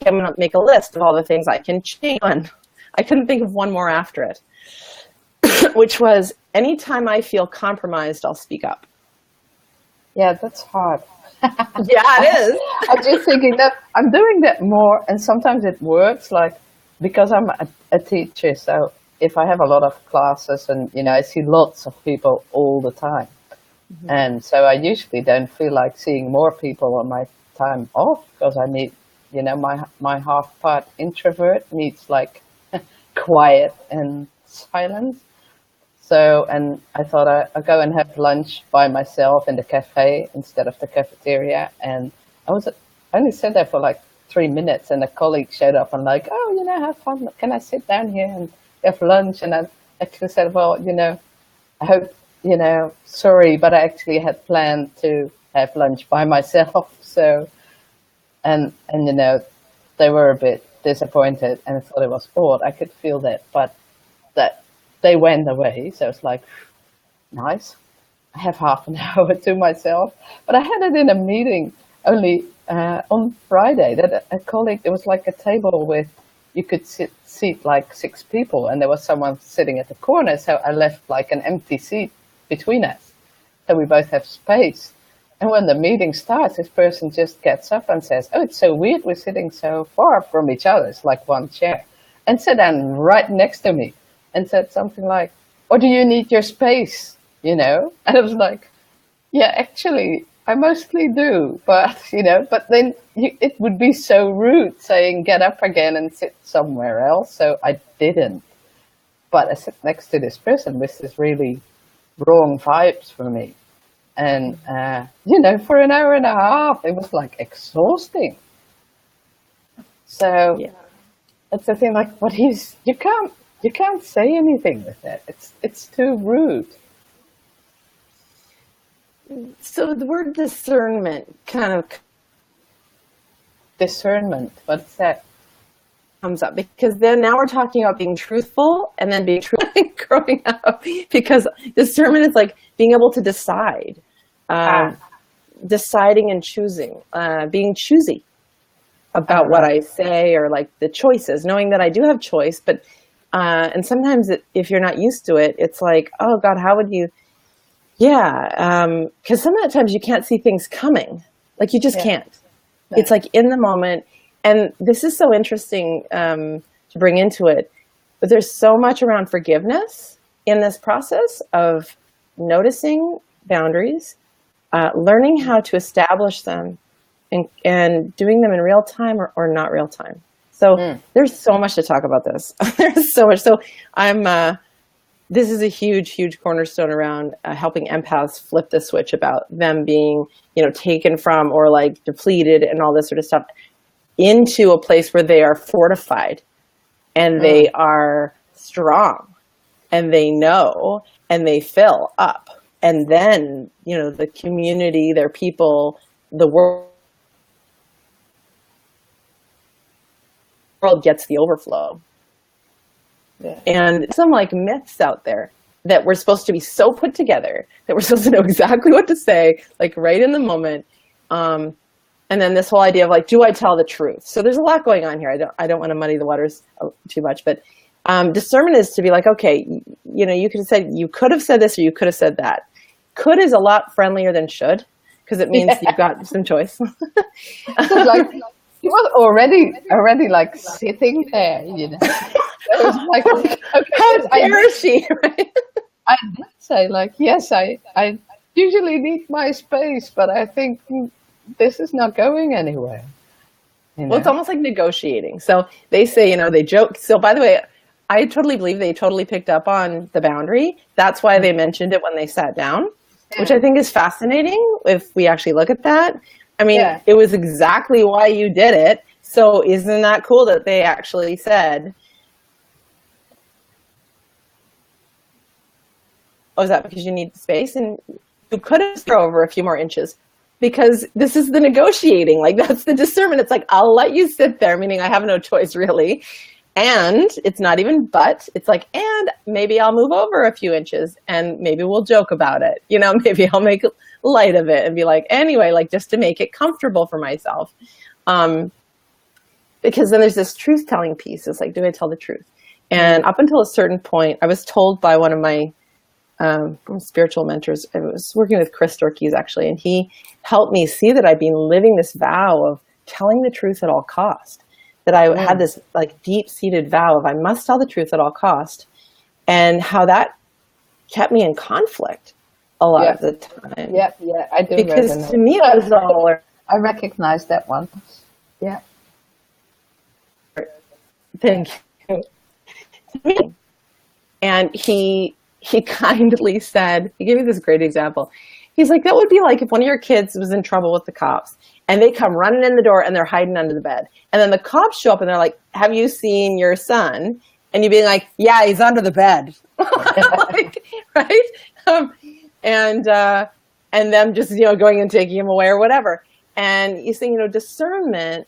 I'm going to make a list of all the things I can change. And I couldn't think of one more after it, which was, anytime I feel compromised, I'll speak up. Yeah, that's hard. Yeah, it is. I'm just thinking that I'm doing that more, and sometimes it works, like, because I'm a teacher, so if I have a lot of classes and, I see lots of people all the time, and so I usually don't feel like seeing more people on my time off, because I need, my half-part introvert needs, like, quiet and silence. So, and I thought I'd go and have lunch by myself in the cafe instead of the cafeteria. And I only sat there for like 3 minutes, and a colleague showed up and like, oh, have fun. Can I sit down here and have lunch? And I actually said, well, I hope, sorry, but I actually had planned to have lunch by myself. So, and they were a bit disappointed and I thought it was odd. I could feel that, but that they went away. So it's like, nice. I have half an hour to myself. But I had it in a meeting only on Friday, that a colleague, there was like a table with, you could seat like 6 people, and there was someone sitting at the corner. So I left like an empty seat between us. So we both have space. And when the meeting starts, this person just gets up and says, "Oh, it's so weird we're sitting so far from each other. It's like one chair." And sat down right next to me and said something like, "Or do you need your space?" You know? And I was like, yeah, actually, I mostly do. But, you know, but then it would be so rude saying, "Get up again and sit somewhere else." So I didn't. But I sat next to this person with this really wrong vibes for me. And, you know, for an hour and a half, it was like exhausting. So it's the thing, like, you can't say anything with that. It's too rude. So the word discernment kind of Discernment, what's that? comes up, because then now we're talking about being truthful and then being truthful growing up, because discernment is like being able to decide, deciding and choosing, being choosy about what I say, or like the choices, knowing that I do have choice, but and sometimes if you're not used to it, it's like, oh God, how would you? Because sometimes you can't see things coming, like you just can't. No. It's like in the moment. And this is so interesting to bring into it, but there's so much around forgiveness in this process of noticing boundaries, learning how to establish them, and doing them in real time or not real time. So there's so much to talk about this. There's so much. So this is a huge, huge cornerstone around helping empaths flip the switch about them being, you know, taken from or like depleted and all this sort of stuff, into a place where they are fortified and they are strong and they know and they fill up. And then, you know, the community, their people, the world gets the overflow. Yeah. And some like myths out there that we're supposed to be so put together that we're supposed to know exactly what to say, like right in the moment. And then this whole idea of like, do I tell the truth? So there's a lot going on here. I don't want to muddy the waters too much, but discernment is to be like, okay, you know, you could have said this or you could have said that. Could is a lot friendlier than should, because it means you've got some choice. Like, he was already like sitting there, you know. It was like, okay, how dare she? Right? I did say like, yes, I usually need my space, but I think this is not going anywhere. You know? Well, it's almost like negotiating. So they say, you know, they joke. So by the way, I totally believe they totally picked up on the boundary. That's why they mentioned it when they sat down, which I think is fascinating if we actually look at that. I mean, it was exactly why you did it. So isn't that cool that they actually said, oh, is that because you need space? And you could have thrown over a few more inches, because this is the negotiating. Like, that's the discernment. It's like, I'll let you sit there, meaning I have no choice really. And it's not even but, it's like, and maybe I'll move over a few inches and maybe we'll joke about it. You know, maybe I'll make light of it and be like, anyway, like just to make it comfortable for myself. Because then there's this truth-telling piece. It's like, do I tell the truth? And up until a certain point, I was told by one of my spiritual mentors, I was working with Chris Storkeys actually, and he helped me see that I'd been living this vow of telling the truth at all cost. That I had this like deep-seated vow of I must tell the truth at all cost, and how that kept me in conflict a lot of the time. Yeah, I do. Because resonate. To me, it was all. I recognize that one. Yeah. Thank you. And he kindly said, he gave me this great example. He's like, that would be like if one of your kids was in trouble with the cops and they come running in the door and they're hiding under the bed. And then the cops show up and they're like, have you seen your son? And you'd be like, yeah, he's under the bed. Like, right? And them just, you know, going and taking him away or whatever. And you say, you know, discernment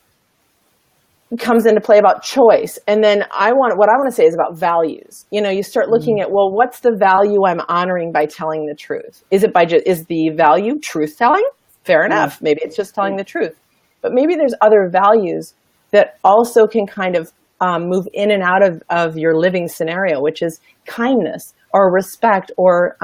comes into play about choice. And then what I want to say is about values. You know, you start looking at, well, what's the value I'm honoring by telling the truth? Is the value truth telling? Fair enough. Maybe it's just telling the truth. But maybe there's other values that also can kind of move in and out of your living scenario, which is kindness or respect, or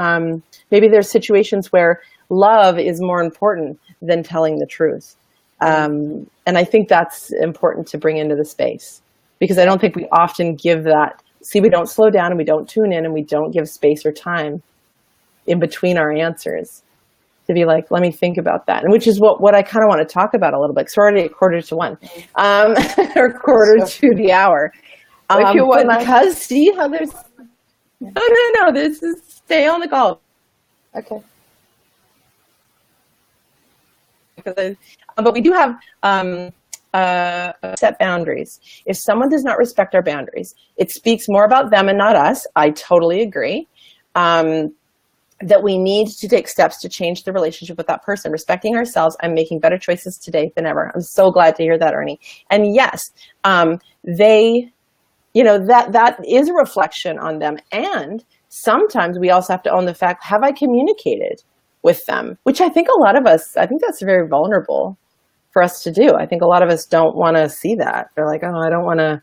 maybe there's situations where love is more important than telling the truth. And I think that's important to bring into the space, because I don't think we often give that. See, we don't slow down and we don't tune in and we don't give space or time in between our answers to be like, let me think about that. And which is what I kind of want to talk about a little bit. 'Cause we're already at 1:45, or quarter to the hour. If you want, because see how there's, no, this is stay on the call. okay. But we do have set boundaries. If someone does not respect our boundaries, it speaks more about them and not us. I totally agree. That we need to take steps to change the relationship with that person. Respecting ourselves, I'm making better choices today than ever. I'm so glad to hear that, Ernie. And yes, they, that is a reflection on them. And sometimes we also have to own the fact, have I communicated with them? Which I think that's very vulnerable for us to do. I think a lot of us don't want to see that. They're like, oh, I don't want to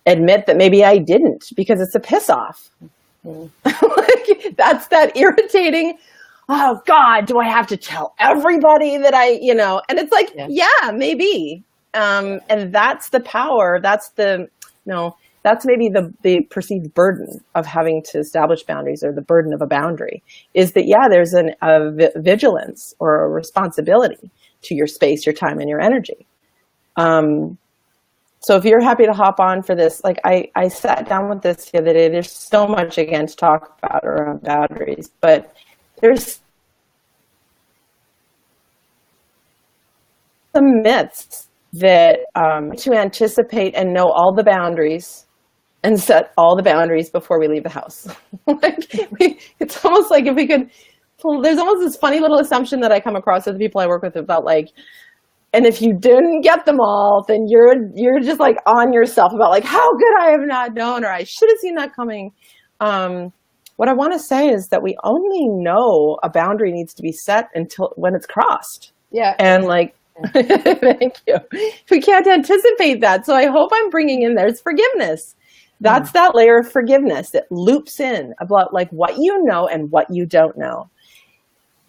admit that maybe I didn't, because it's a piss off. Like, that's that irritating, oh God, do I have to tell everybody that and it's like, yeah, maybe. And that's the power. That's that's maybe the perceived burden of having to establish boundaries, or the burden of a boundary, is that, there's a vigilance or a responsibility to your space, your time, and your energy. So if you're happy to hop on for this, like I sat down with this the other day. There's so much, again, to talk about around boundaries, but there's some myths that to anticipate and know all the boundaries and set all the boundaries before we leave the house. It's almost like if we could, there's almost this funny little assumption that I come across with the people I work with about like, and if you didn't get them all, then you're just like on yourself about like, how could I have not known, or I should have seen that coming. What I want to say is that we only know a boundary needs to be set when it's crossed. Yeah. And like, thank you. We can't anticipate that. So I hope I'm bringing in there's forgiveness. That's that layer of forgiveness that loops in about like what you know and what you don't know.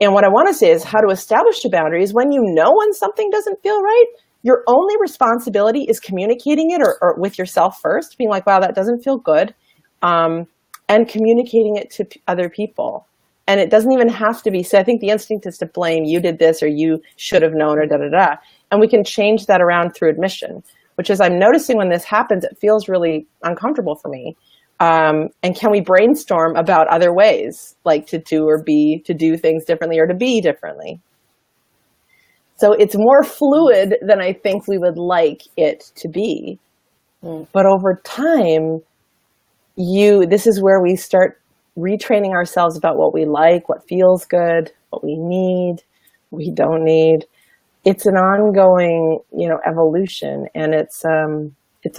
And what I want to say is how to establish a boundary is when when something doesn't feel right, your only responsibility is communicating it or with yourself first, being like, wow, that doesn't feel good, and communicating it to other people. And it doesn't even have to be, so I think the instinct is to blame, you did this or you should have known or da-da-da. And we can change that around through admission, which is I'm noticing when this happens, it feels really uncomfortable for me. And can we brainstorm about other ways, like to do things differently or to be differently? So it's more fluid than I think we would like it to be. But over time, this is where we start retraining ourselves about what we like, what feels good, what we need, what we don't need. It's an ongoing, evolution, and it's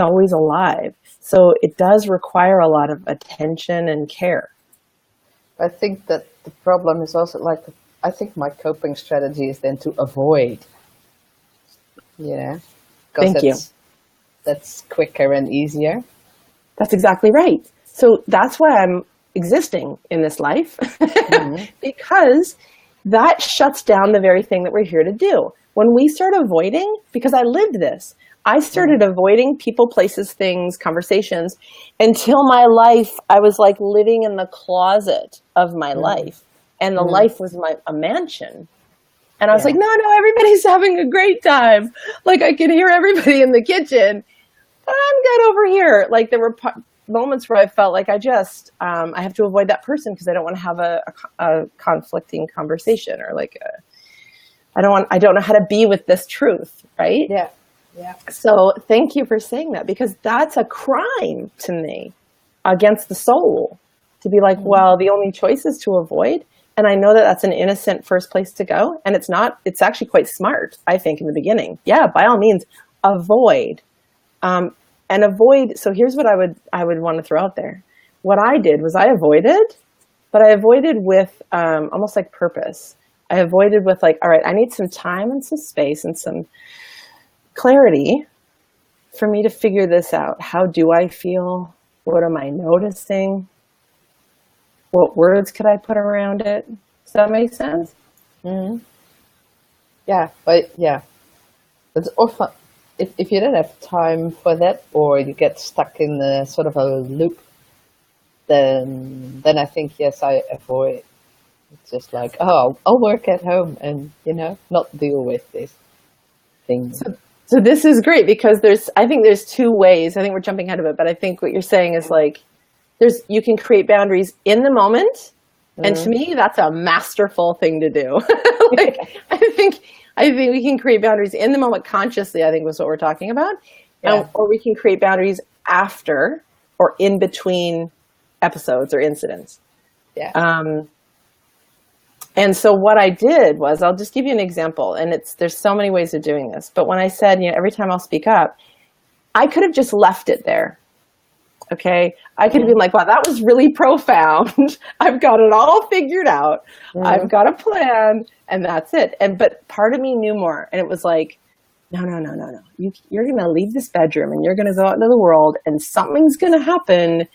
always alive. So it does require a lot of attention and care. I think that the problem is also I think my coping strategy is then to avoid. Yeah. Thank you. That's quicker and easier. That's exactly right. So that's why I'm existing in this life, because that shuts down the very thing that we're here to do. When we start avoiding, because I lived this, I started avoiding people, places, things, conversations until my life, I was like living in the closet of my life, and the life was a mansion. And I was like, no, everybody's having a great time. Like I could hear everybody in the kitchen, but I'm good over here. Like there were moments where I felt like I have to avoid that person because I don't want to have a conflicting conversation, or like I don't know how to be with this truth, right? Yeah. Yeah. So thank you for saying that, because that's a crime to me against the soul, to be like, well, the only choice is to avoid. And I know that that's an innocent first place to go. And it's not, it's actually quite smart, I think, in the beginning. Yeah, by all means, avoid. And avoid, so here's what I would want to throw out there. What I did was I avoided, but I avoided with almost like purpose. I avoided with like, all right, I need some time and some space and some clarity for me to figure this out. How do I feel? What am I noticing? What words could I put around it? Does that make sense? Mm. Yeah, but yeah, it's often if you don't have time for that, or you get stuck in a sort of a loop, then I think yes, I avoid. It's just like, oh, I'll work at home and not deal with this thing. So this is great because I think there's two ways. I think we're jumping ahead of it, but I think what you're saying is like, you can create boundaries in the moment. And to me, that's a masterful thing to do. Like, I think we can create boundaries in the moment consciously, I think was what we're talking about. Yeah. Or we can create boundaries after or in between episodes or incidents. Yeah. And so what I did was, I'll just give you an example, and there's so many ways of doing this. But when I said, every time I'll speak up, I could have just left it there. Okay. I could have been like, wow, that was really profound. I've got it all figured out. I've got a plan, and that's it. But part of me knew more. And it was like, no. You're going to leave this bedroom and you're going to go out into the world and something's going to happen.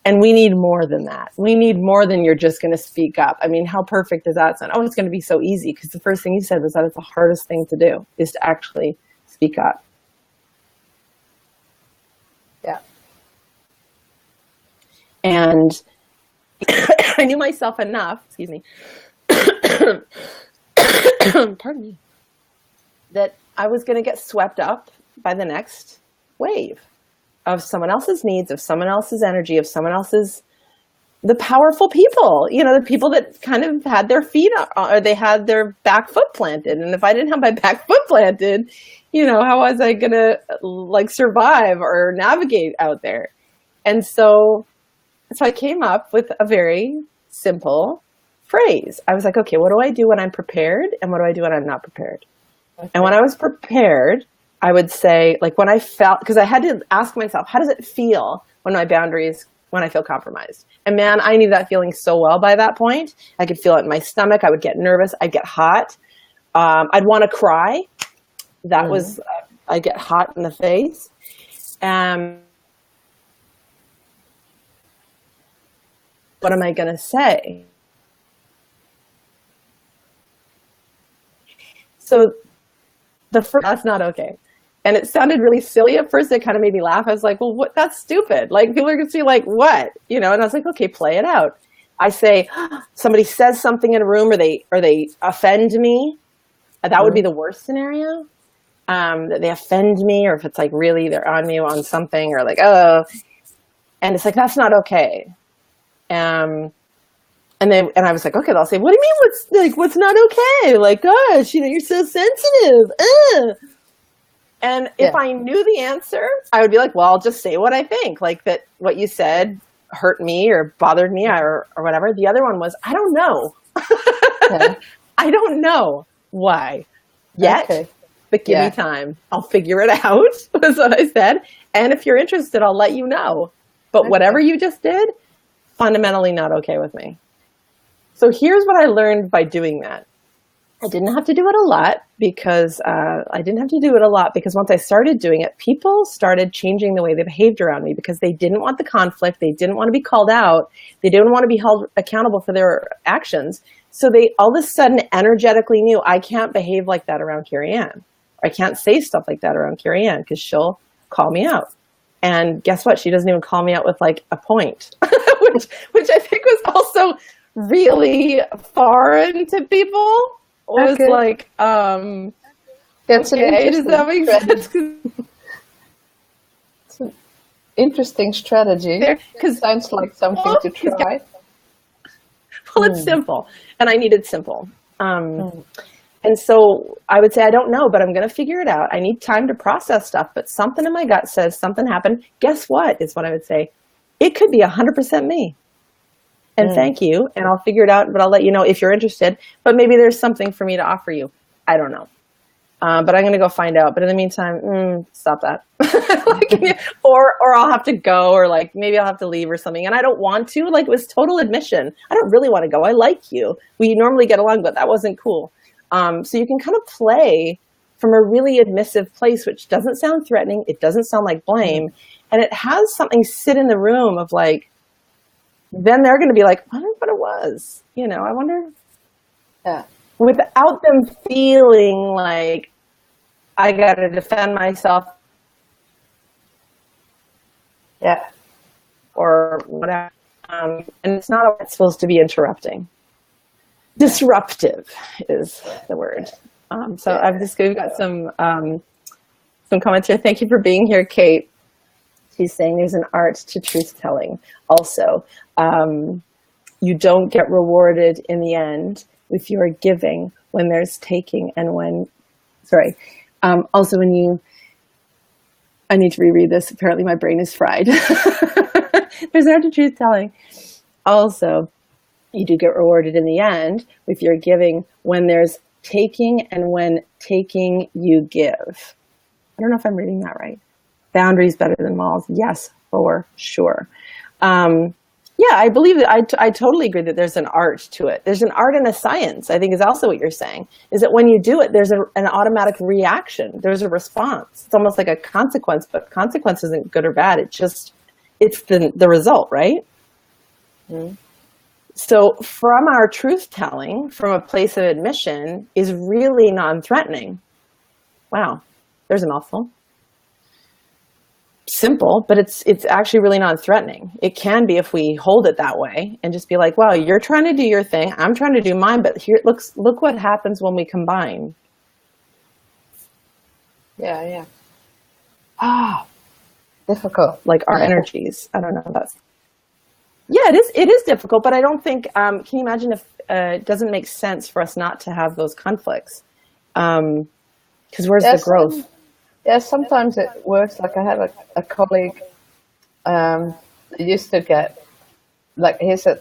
And we need more than that. We need more than you're just going to speak up. I mean, how perfect does that sound? Oh, it's going to be so easy, because the first thing you said was that it's the hardest thing to do is to actually speak up. Yeah. And I knew myself enough, excuse me, pardon me, that I was going to get swept up by the next wave of someone else's needs, of someone else's energy, of someone else's, the powerful people, the people that kind of had their feet, or they had their back foot planted. And if I didn't have my back foot planted, how was I going to survive or navigate out there? And so I came up with a very simple phrase. I was like, okay, what do I do when I'm prepared? And what do I do when I'm not prepared? Okay. And when I was prepared, I would say, when I felt, because I had to ask myself, how does it feel when I feel compromised? And man, I knew that feeling so well by that point. I could feel it in my stomach. I would get nervous. I'd get hot. I'd want to cry. That was, I get hot in the face. What am I going to say? So that's not okay. And it sounded really silly at first. It kind of made me laugh. I was like, well, that's stupid. People are going to see what? And I was like, okay, play it out. I say, somebody says something in a room, or they offend me. That would be the worst scenario. That they offend me, or if it's really they're on me on something, or and it's that's not okay. And I was like, okay, I'll say, what do you mean what's not okay? Gosh, you're so sensitive. And if I knew the answer, I would be like, well, I'll just say what I think, that what you said hurt me or bothered me or whatever. The other one was, I don't know. Okay. I don't know why yet, but give me time. I'll figure it out, was what I said. And if you're interested, I'll let you know. But whatever you just did, fundamentally not okay with me. So here's what I learned by doing that. I didn't have to do it a lot because once I started doing it, people started changing the way they behaved around me, because they didn't want the conflict. They didn't want to be called out. They didn't want to be held accountable for their actions. So they all of a sudden energetically knew, I can't behave like that around Keri-Anne. I can't say stuff like that around Keri-Anne, because she'll call me out. And guess what? She doesn't even call me out with a point, which I think was also really foreign to people. Was that's okay, does that make sense? It's an interesting strategy. Because sounds like something to try. Well, it's simple, and I needed simple. And so I would say, I don't know, but I'm going to figure it out. I need time to process stuff, but something in my gut says something happened. Guess what is what I would say. It could be 100% me. And thank you, and I'll figure it out, but I'll let you know if you're interested. But maybe there's something for me to offer you. I don't know. But I'm going to go find out. But in the meantime, stop that. Or I'll have to go, or maybe I'll have to leave or something. And I don't want to. It was total admission. I don't really want to go. I like you. We normally get along, but that wasn't cool. So you can kind of play from a really admissive place, which doesn't sound threatening. It doesn't sound like blame. And it has something sit in the room of then they're going to be like, I wonder what it was. I wonder. Yeah. without them feeling like I got to defend myself. Yeah. Or whatever. And it's not it's supposed to be interrupting. Disruptive is the word. So we've got some comments here. Thank you for being here, Kate. She's saying there's an art to truth telling. Also, you don't get rewarded in the end if you are giving when there's taking and when, also when you, I need to reread this. Apparently my brain is fried. There's an art to truth telling. Also, you do get rewarded in the end if you're giving when there's taking and when taking you give. I don't know if I'm reading that right. Boundaries better than walls. Yes, for sure. Yeah, I believe that I totally agree that there's an art to it. There's an art and a science, I think is also what you're saying, is that when you do it, there's an automatic reaction. There's a response. It's almost like a consequence, but consequence isn't good or bad. It's the result, right? Mm-hmm. So from our truth telling, from a place of admission, is really non-threatening. Wow, there's a mouthful. Simple, but it's actually really non-threatening. It can be if we hold it that way and just be like, wow, you're trying to do your thing, I'm trying to do mine, but here, look what happens when we combine. Yeah. Difficult. Like our energies. I don't know. It is difficult, but I don't think, can you imagine if it doesn't make sense for us not to have those conflicts? Because where's the growth? Yeah, sometimes it works. Like I have a colleague used to get, like he's a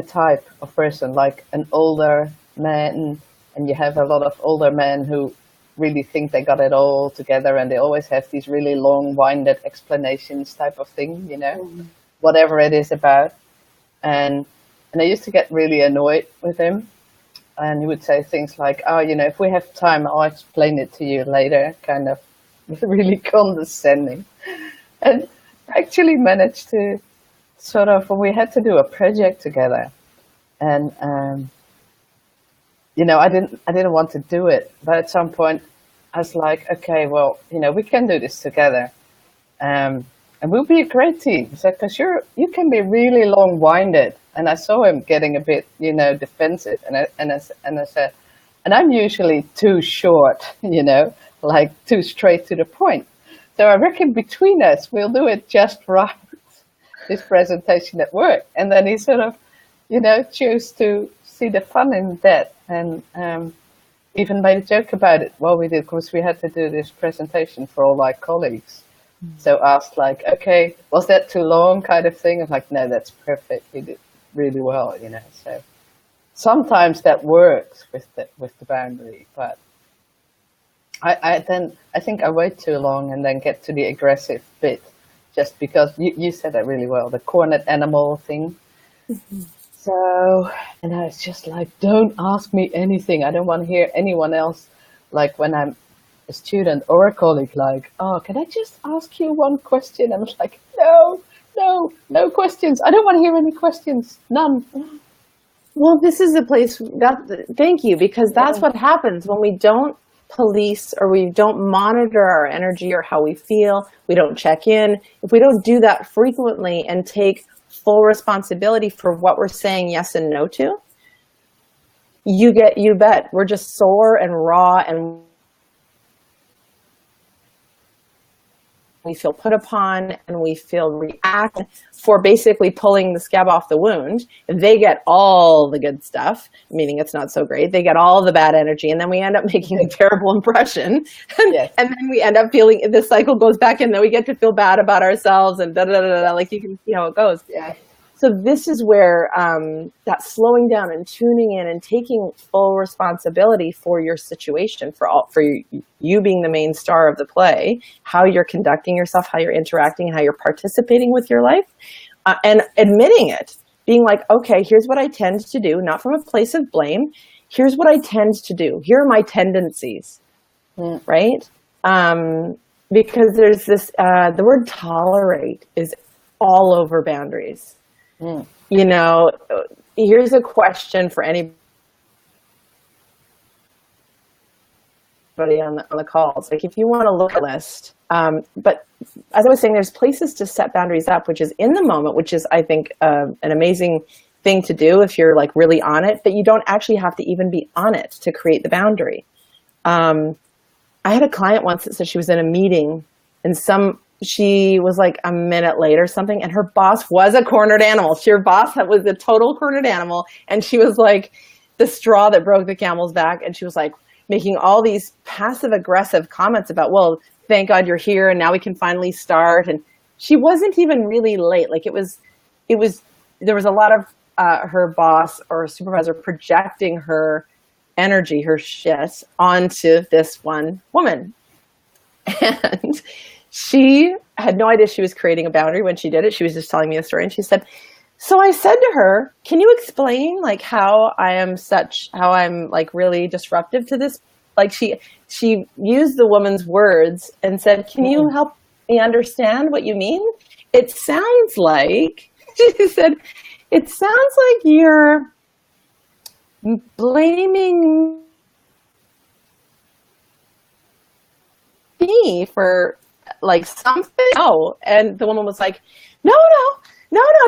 type of person, like an older man, and you have a lot of older men who really think they got it all together, and they always have these really long-winded explanations type of thing, whatever it is about. And I used to get really annoyed with him, and he would say things like, oh, if we have time, I'll explain it to you later, kind of really condescending. And actually managed to we had to do a project together, and I didn't want to do it, but at some point I was like, okay, well, we can do this together, and we'll be a great team. So because you can be really long-winded, and I saw him getting a bit defensive, and I said, and I'm usually too short, like too straight to the point. So I reckon between us, we'll do it just right, this presentation at work. And then he sort of, chose to see the fun in that, and even made a joke about it while we did, because we had to do this presentation for all my colleagues. So asked like, okay, was that too long kind of thing? I was like, no, that's perfect. You did really well, So sometimes that works with the boundary, but I think I wait too long and then get to the aggressive bit, just because you said that really well, the cornered animal thing. Mm-hmm. So, and I was just like, don't ask me anything. I don't want to hear anyone else, like when I'm a student or a colleague, like, oh, can I just ask you one question? I was like, no questions. I don't want to hear any questions. None. Well, this is a place thank you, because that's what happens when we don't police or we don't monitor our energy or how we feel. We don't check in. If we don't do that frequently and take full responsibility for what we're saying yes and no to, you bet we're just sore and raw, and we feel put upon, and we feel react for basically pulling the scab off the wound. They get all the good stuff, meaning it's not so great. They get all the bad energy, and then we end up making a terrible impression. And then we end up feeling, the cycle goes back, and then we get to feel bad about ourselves, and like you can see how it goes. Yeah. So this is where that slowing down and tuning in and taking full responsibility for your situation, for you being the main star of the play, how you're conducting yourself, how you're interacting, how you're participating with your life, and admitting it, being like, okay, here's what I tend to do, not from a place of blame. Here's what I tend to do. Here are my tendencies, right? Because there's this, the word tolerate is all over boundaries. Here's a question for any. everybody on the calls, like if you want to look at a list, but as I was saying, there's places to set boundaries up, which is in the moment, which is, I think, an amazing thing to do if you're like really on it, but you don't actually have to even be on it to create the boundary. I had a client once that said she was in a meeting and she was like a minute late or something, and her boss was a cornered animal. Her boss was a total cornered animal, and she was like the straw that broke the camel's back, and she was like making all these passive aggressive comments about, well, thank God you're here and now we can finally start. And she wasn't even really late. Like there was a lot of her boss or supervisor projecting her energy, her shit onto this one woman. And she had no idea she was creating a boundary when she did it. She was just telling me a story, and she said, so I said to her, can you explain like how I'm like really disruptive to this? Like she used the woman's words and said, can you help me understand what you mean? It sounds like, she said, it sounds like you're blaming me for like something. Oh, and the woman was like, no,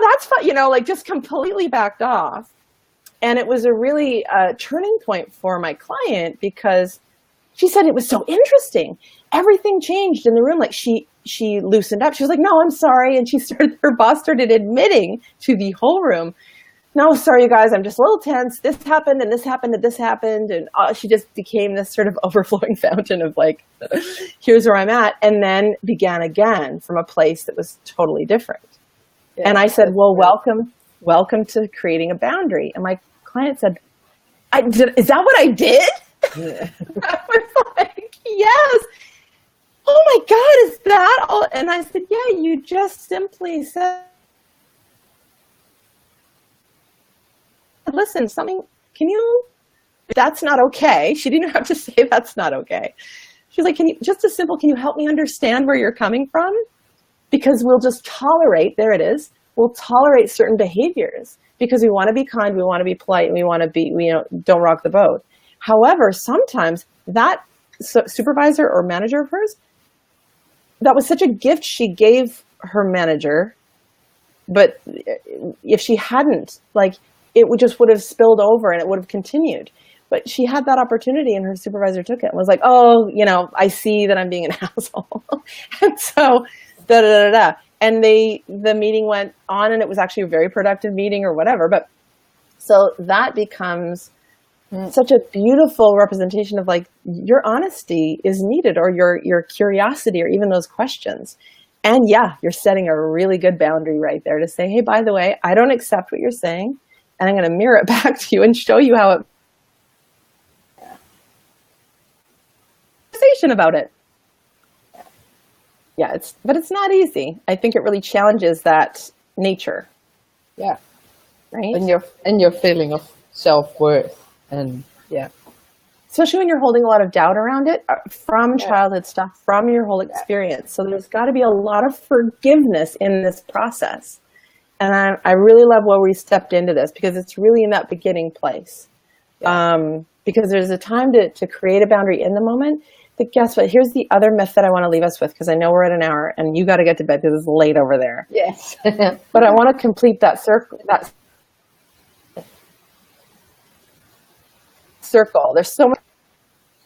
that's fine. You know, like just completely backed off. And it was a really turning point for my client, because she said it was so interesting. Everything changed in the room. Like she loosened up. She was like, no, I'm sorry. And her boss started admitting to the whole room, no, sorry, you guys, I'm just a little tense. This happened and this happened and this happened. And she just became this sort of overflowing fountain of like, here's where I'm at. And then began again from a place that was totally different. Yeah, and I said, well, welcome to creating a boundary. And my client said, is that what I did? Yeah. I was like, yes. Oh my God, is that all? And I said, yeah, you just simply said, listen, that's not okay. She didn't have to say that's not okay. She's like, can you help me understand where you're coming from? Because we'll just tolerate, there it is, we'll tolerate certain behaviors because we want to be kind, we want to be polite, and we want to be, don't rock the boat. However, sometimes that supervisor or manager of hers, that was such a gift she gave her manager, but if she hadn't, like, it would have spilled over and it would have continued. But she had that opportunity and her supervisor took it and was like, oh, I see that I'm being an asshole. And so, And the meeting went on, and it was actually a very productive meeting or whatever. But so that becomes such a beautiful representation of like your honesty is needed, or your curiosity, or even those questions. And yeah, you're setting a really good boundary right there to say, hey, by the way, I don't accept what you're saying. And I'm going to mirror it back to you and show you how it. Conversation about it. Yeah, but it's not easy. I think it really challenges that nature. Yeah. Right. And your feeling of self-worth, and yeah. Especially when you're holding a lot of doubt around it from childhood stuff, from your whole experience. So there's got to be a lot of forgiveness in this process. And I really love where we stepped into this, because it's really in that beginning place. Yeah. Because there's a time to create a boundary in the moment. But guess what? Here's the other myth that I want to leave us with, because I know we're at an hour and you got to get to bed because it's late over there. Yes. But I want to complete that circle. There's so much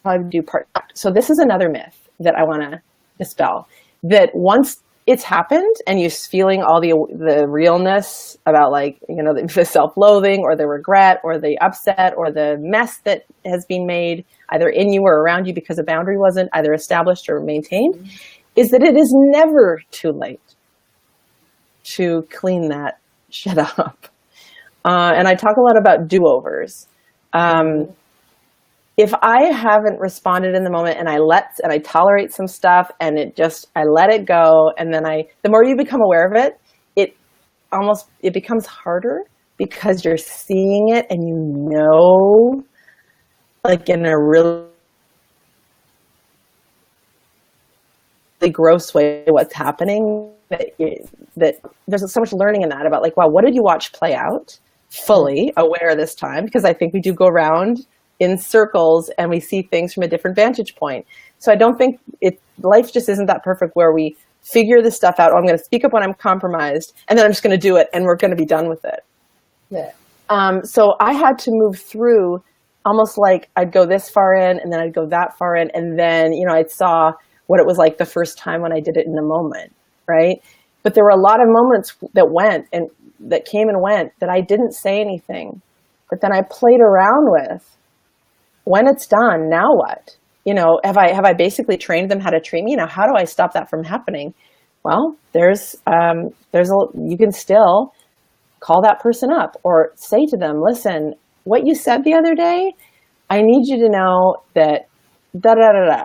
I do part. So this is another myth that I want to dispel. That once it's happened and you're feeling all the realness about, like, the self-loathing or the regret or the upset or the mess that has been made either in you or around you because a boundary wasn't either established or maintained, is that it is never too late to clean that shit up. And I talk a lot about do-overs. If I haven't responded in the moment and I tolerate some stuff and I let it go, and then the more you become aware of it, it becomes harder, because you're seeing it and like in a really gross way what's happening, that there's so much learning in that about, like, wow, what did you watch play out? Fully aware this time, because I think we do go around in circles and we see things from a different vantage point. So I don't think life just isn't that perfect where we figure this stuff out. Oh, I'm going to speak up when I'm compromised, and then I'm just going to do it, and we're going to be done with it. Yeah. So I had to move through almost like I'd go this far in, and then I'd go that far in, and then, I saw what it was like the first time when I did it in a moment, right? But there were a lot of moments that came and went that I didn't say anything, but then I played around with. When it's done, now what? Have I basically trained them how to treat me? How do I stop that from happening? Well, you can still call that person up or say to them, listen, what you said the other day, I need you to know that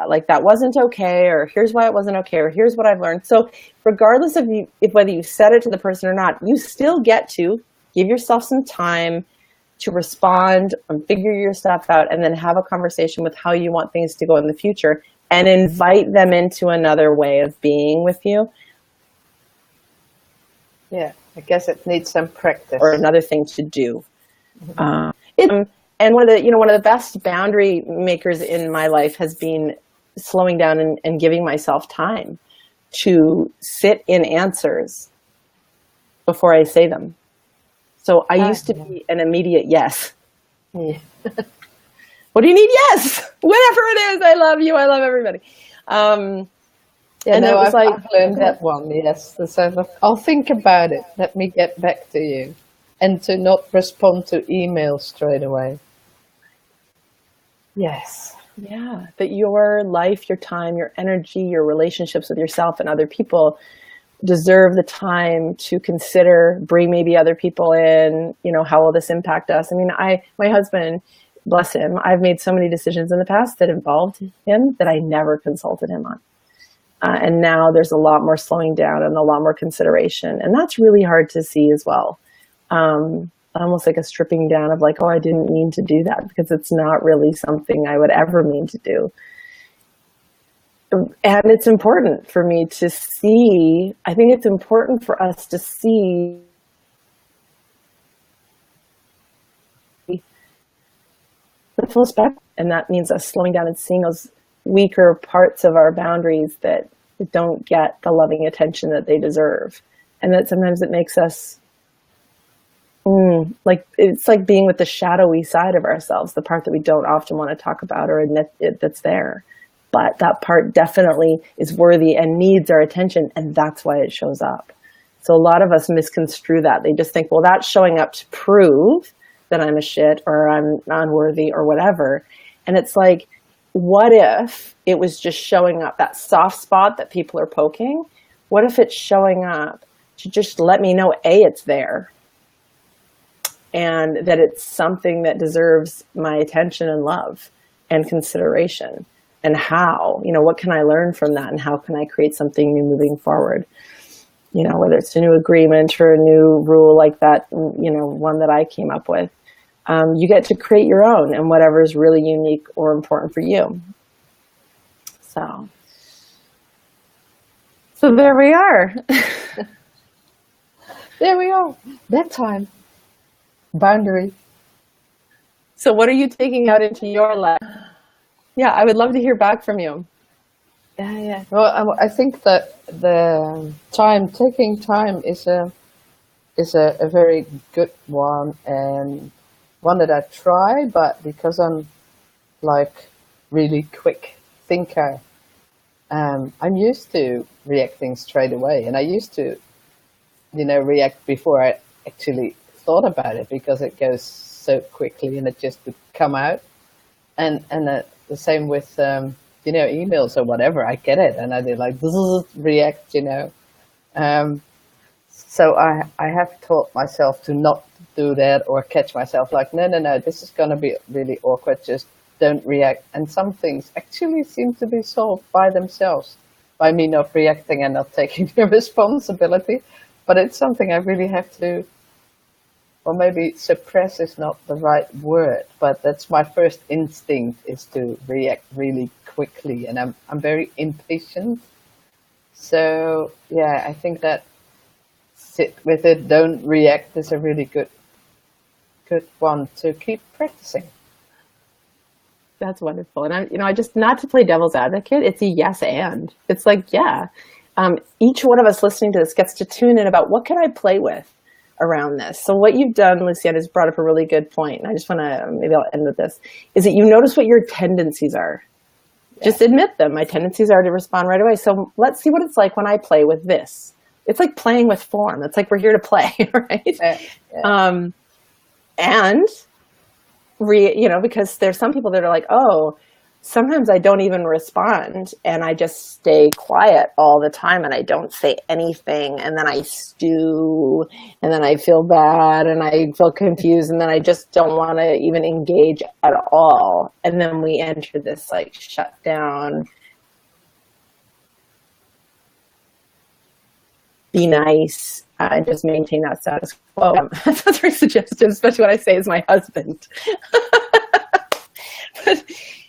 like that wasn't okay, or here's why it wasn't okay, or here's what I've learned. So regardless of whether you said it to the person or not, you still get to give yourself some time to respond and figure your stuff out, and then have a conversation with how you want things to go in the future, and invite them into another way of being with you. Yeah, I guess it needs some practice. Or another thing to do. And one of the best boundary makers in my life has been slowing down and giving myself time to sit in answers before I say them. So I used to be an immediate yes. Yeah. What do you need? Yes, whatever it is. I love you. I love everybody. And I've learned that one. Yes, so I'll think about it. Let me get back to you, and to not respond to emails straight away. Yes. Yeah, that your life, your time, your energy, your relationships with yourself and other people deserve the time to consider, bring maybe other people in, how will this impact us? I mean, my husband, bless him, I've made so many decisions in the past that involved him that I never consulted him on. And now there's a lot more slowing down and a lot more consideration. And that's really hard to see as well. Almost like a stripping down of like, oh, I didn't mean to do that, because it's not really something I would ever mean to do. And it's important for me to see, I think it's important for us to see the full spectrum. And that means us slowing down and seeing those weaker parts of our boundaries that don't get the loving attention that they deserve. And that sometimes it makes us like, it's like being with the shadowy side of ourselves, the part that we don't often want to talk about or admit that's there. But that part definitely is worthy and needs our attention, and that's why it shows up. So a lot of us misconstrue that. They just think, well, that's showing up to prove that I'm a shit or I'm unworthy or whatever. And it's like, what if it was just showing up, that soft spot that people are poking? What if it's showing up to just let me know, A, it's there, and that it's something that deserves my attention and love and consideration? And how, what can I learn from that, and how can I create something new moving forward? Whether it's a new agreement or a new rule like that, one that I came up with. You get to create your own, and whatever is really unique or important for you. So there we are. There we are. That time. Boundary. So what are you taking out into your life? Yeah, I would love to hear back from you. Yeah. Well, I think that the taking time is a very good one, and one that I try, but because I'm like really quick thinker, I'm used to reacting straight away, and I used to, react before I actually thought about it, because it goes so quickly and it just would come out, and the same with emails or whatever. I get it, and I did like react, So I have taught myself to not do that, or catch myself like, no, this is going to be really awkward. Just don't react. And some things actually seem to be solved by themselves, by me not reacting and not taking the responsibility. But it's something I really have to, or maybe suppress is not the right word, but that's my first instinct, is to react really quickly. And I'm very impatient. So yeah, I think that sit with it, don't react is a really good one to keep practicing. That's wonderful. And I just, not to play devil's advocate, it's a yes and. It's like, yeah, each one of us listening to this gets to tune in about what can I play with around this. So what you've done, Lucienne, has brought up a really good point. And I just want to, maybe I'll end with this, is that you notice what your tendencies are. Yeah. Just admit them. My tendencies are to respond right away. So let's see what it's like when I play with this. It's like playing with form. It's like we're here to play, right? Yeah. And because there's some people that are like, oh, sometimes I don't even respond and I just stay quiet all the time and I don't say anything, and then I stew and then I feel bad and I feel confused and then I just don't want to even engage at all. And then we enter this like shut down, be nice, and just maintain that status quo. That's very suggestive, especially when I say it's my husband. But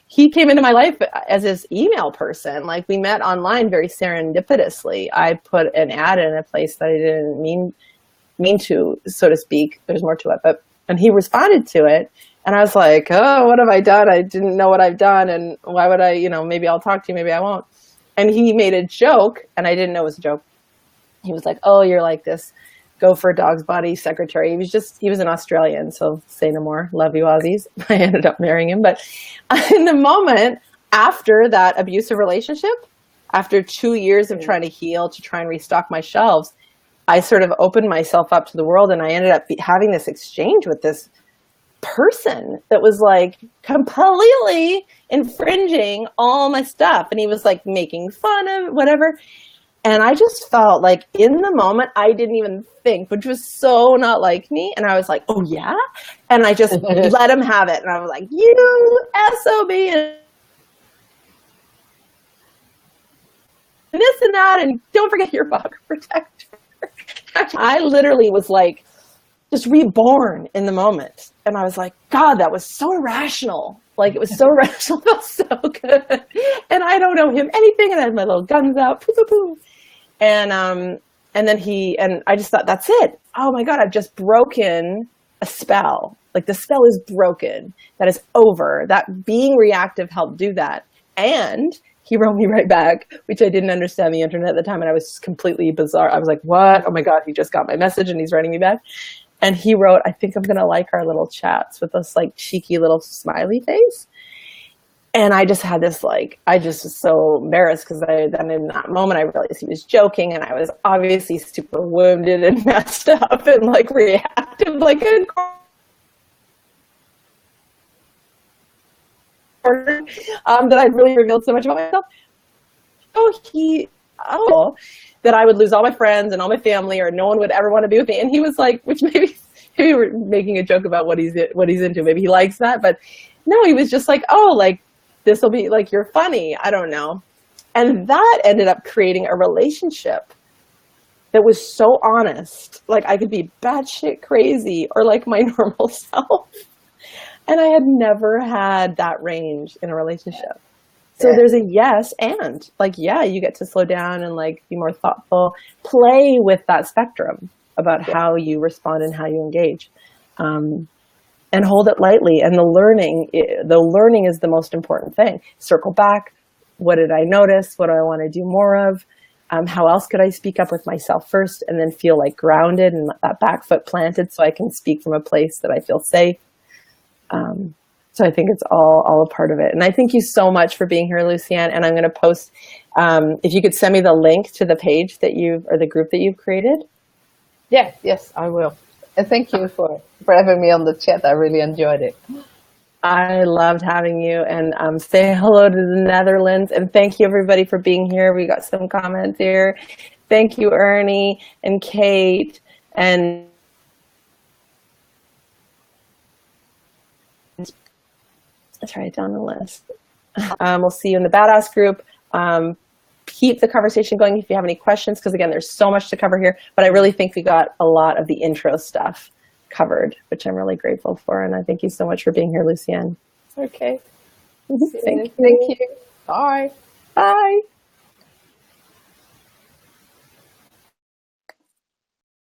he came into my life as this email person. Like, we met online very serendipitously. I put an ad in a place that I didn't mean to, so to speak. There's more to it, and he responded to it. And I was like, oh, what have I done? I didn't know what I've done. And why would I, maybe I'll talk to you, maybe I won't. And he made a joke, and I didn't know it was a joke. He was like, oh, you're like this go for a dog's body secretary. He was an Australian, so say no more. Love you, Aussies. I ended up marrying him. But in the moment, after that abusive relationship, after 2 years of trying to heal, to try and restock my shelves, I sort of opened myself up to the world, and I ended up having this exchange with this person that was like completely infringing all my stuff. And he was like making fun of whatever. And I just felt like in the moment, I didn't even think, which was so not like me. And I was like, oh, yeah? And I just let him have it. And I was like, you SOB. And this and that. And don't forget your bug protector. I literally was like, just reborn in the moment. And I was like, God, that was so irrational. Like, it was so irrational. It felt so good. And I don't know him anything. And I had my little guns out. Poo, poo, poo. And then I just thought, that's it. Oh my God, I've just broken a spell. Like, the spell is broken. That is over. That being reactive helped do that. And he wrote me right back, which I didn't understand the internet at the time. And I was completely bizarre. I was like, what? Oh my God, he just got my message and he's writing me back. And he wrote, I think I'm going to like our little chats, with this like cheeky little smiley face. And I just had this, like, I just was so embarrassed because then in that moment I realized he was joking, and I was obviously super wounded and messed up and like reactive, like a that I'd really revealed so much about myself. That I would lose all my friends and all my family, or no one would ever want to be with me. And he was like, which maybe we're making a joke about what he's into. Maybe he likes that, but no, he was just like, oh, like, this will be like, you're funny. I don't know. And that ended up creating a relationship that was so honest. Like, I could be batshit crazy or like my normal self. And I had never had that range in a relationship. So there's a yes and, like, yeah, you get to slow down and like be more thoughtful, play with that spectrum about how you respond and how you engage. And hold it lightly. And the learning is the most important thing. Circle back. What did I notice? What do I want to do more of? How else could I speak up with myself first, and then feel like grounded and that back foot planted so I can speak from a place that I feel safe? So I think it's all a part of it. And I thank you so much for being here, Lucienne. And I'm going to post, if you could send me the link to the page or the group that you've created. Yeah, yes, I will. And thank you for having me on the chat. I really enjoyed it. I loved having you. And say hello to the Netherlands. And thank you, everybody, for being here. We got some comments here. Thank you, Ernie and Kate. And let's write it down the list. We'll see you in the Badass group. Keep the conversation going if you have any questions, because again, there's so much to cover here, but I really think we got a lot of the intro stuff covered, which I'm really grateful for. And I thank you so much for being here, Lucienne. Okay. Thank you. Thank you. Bye. Bye.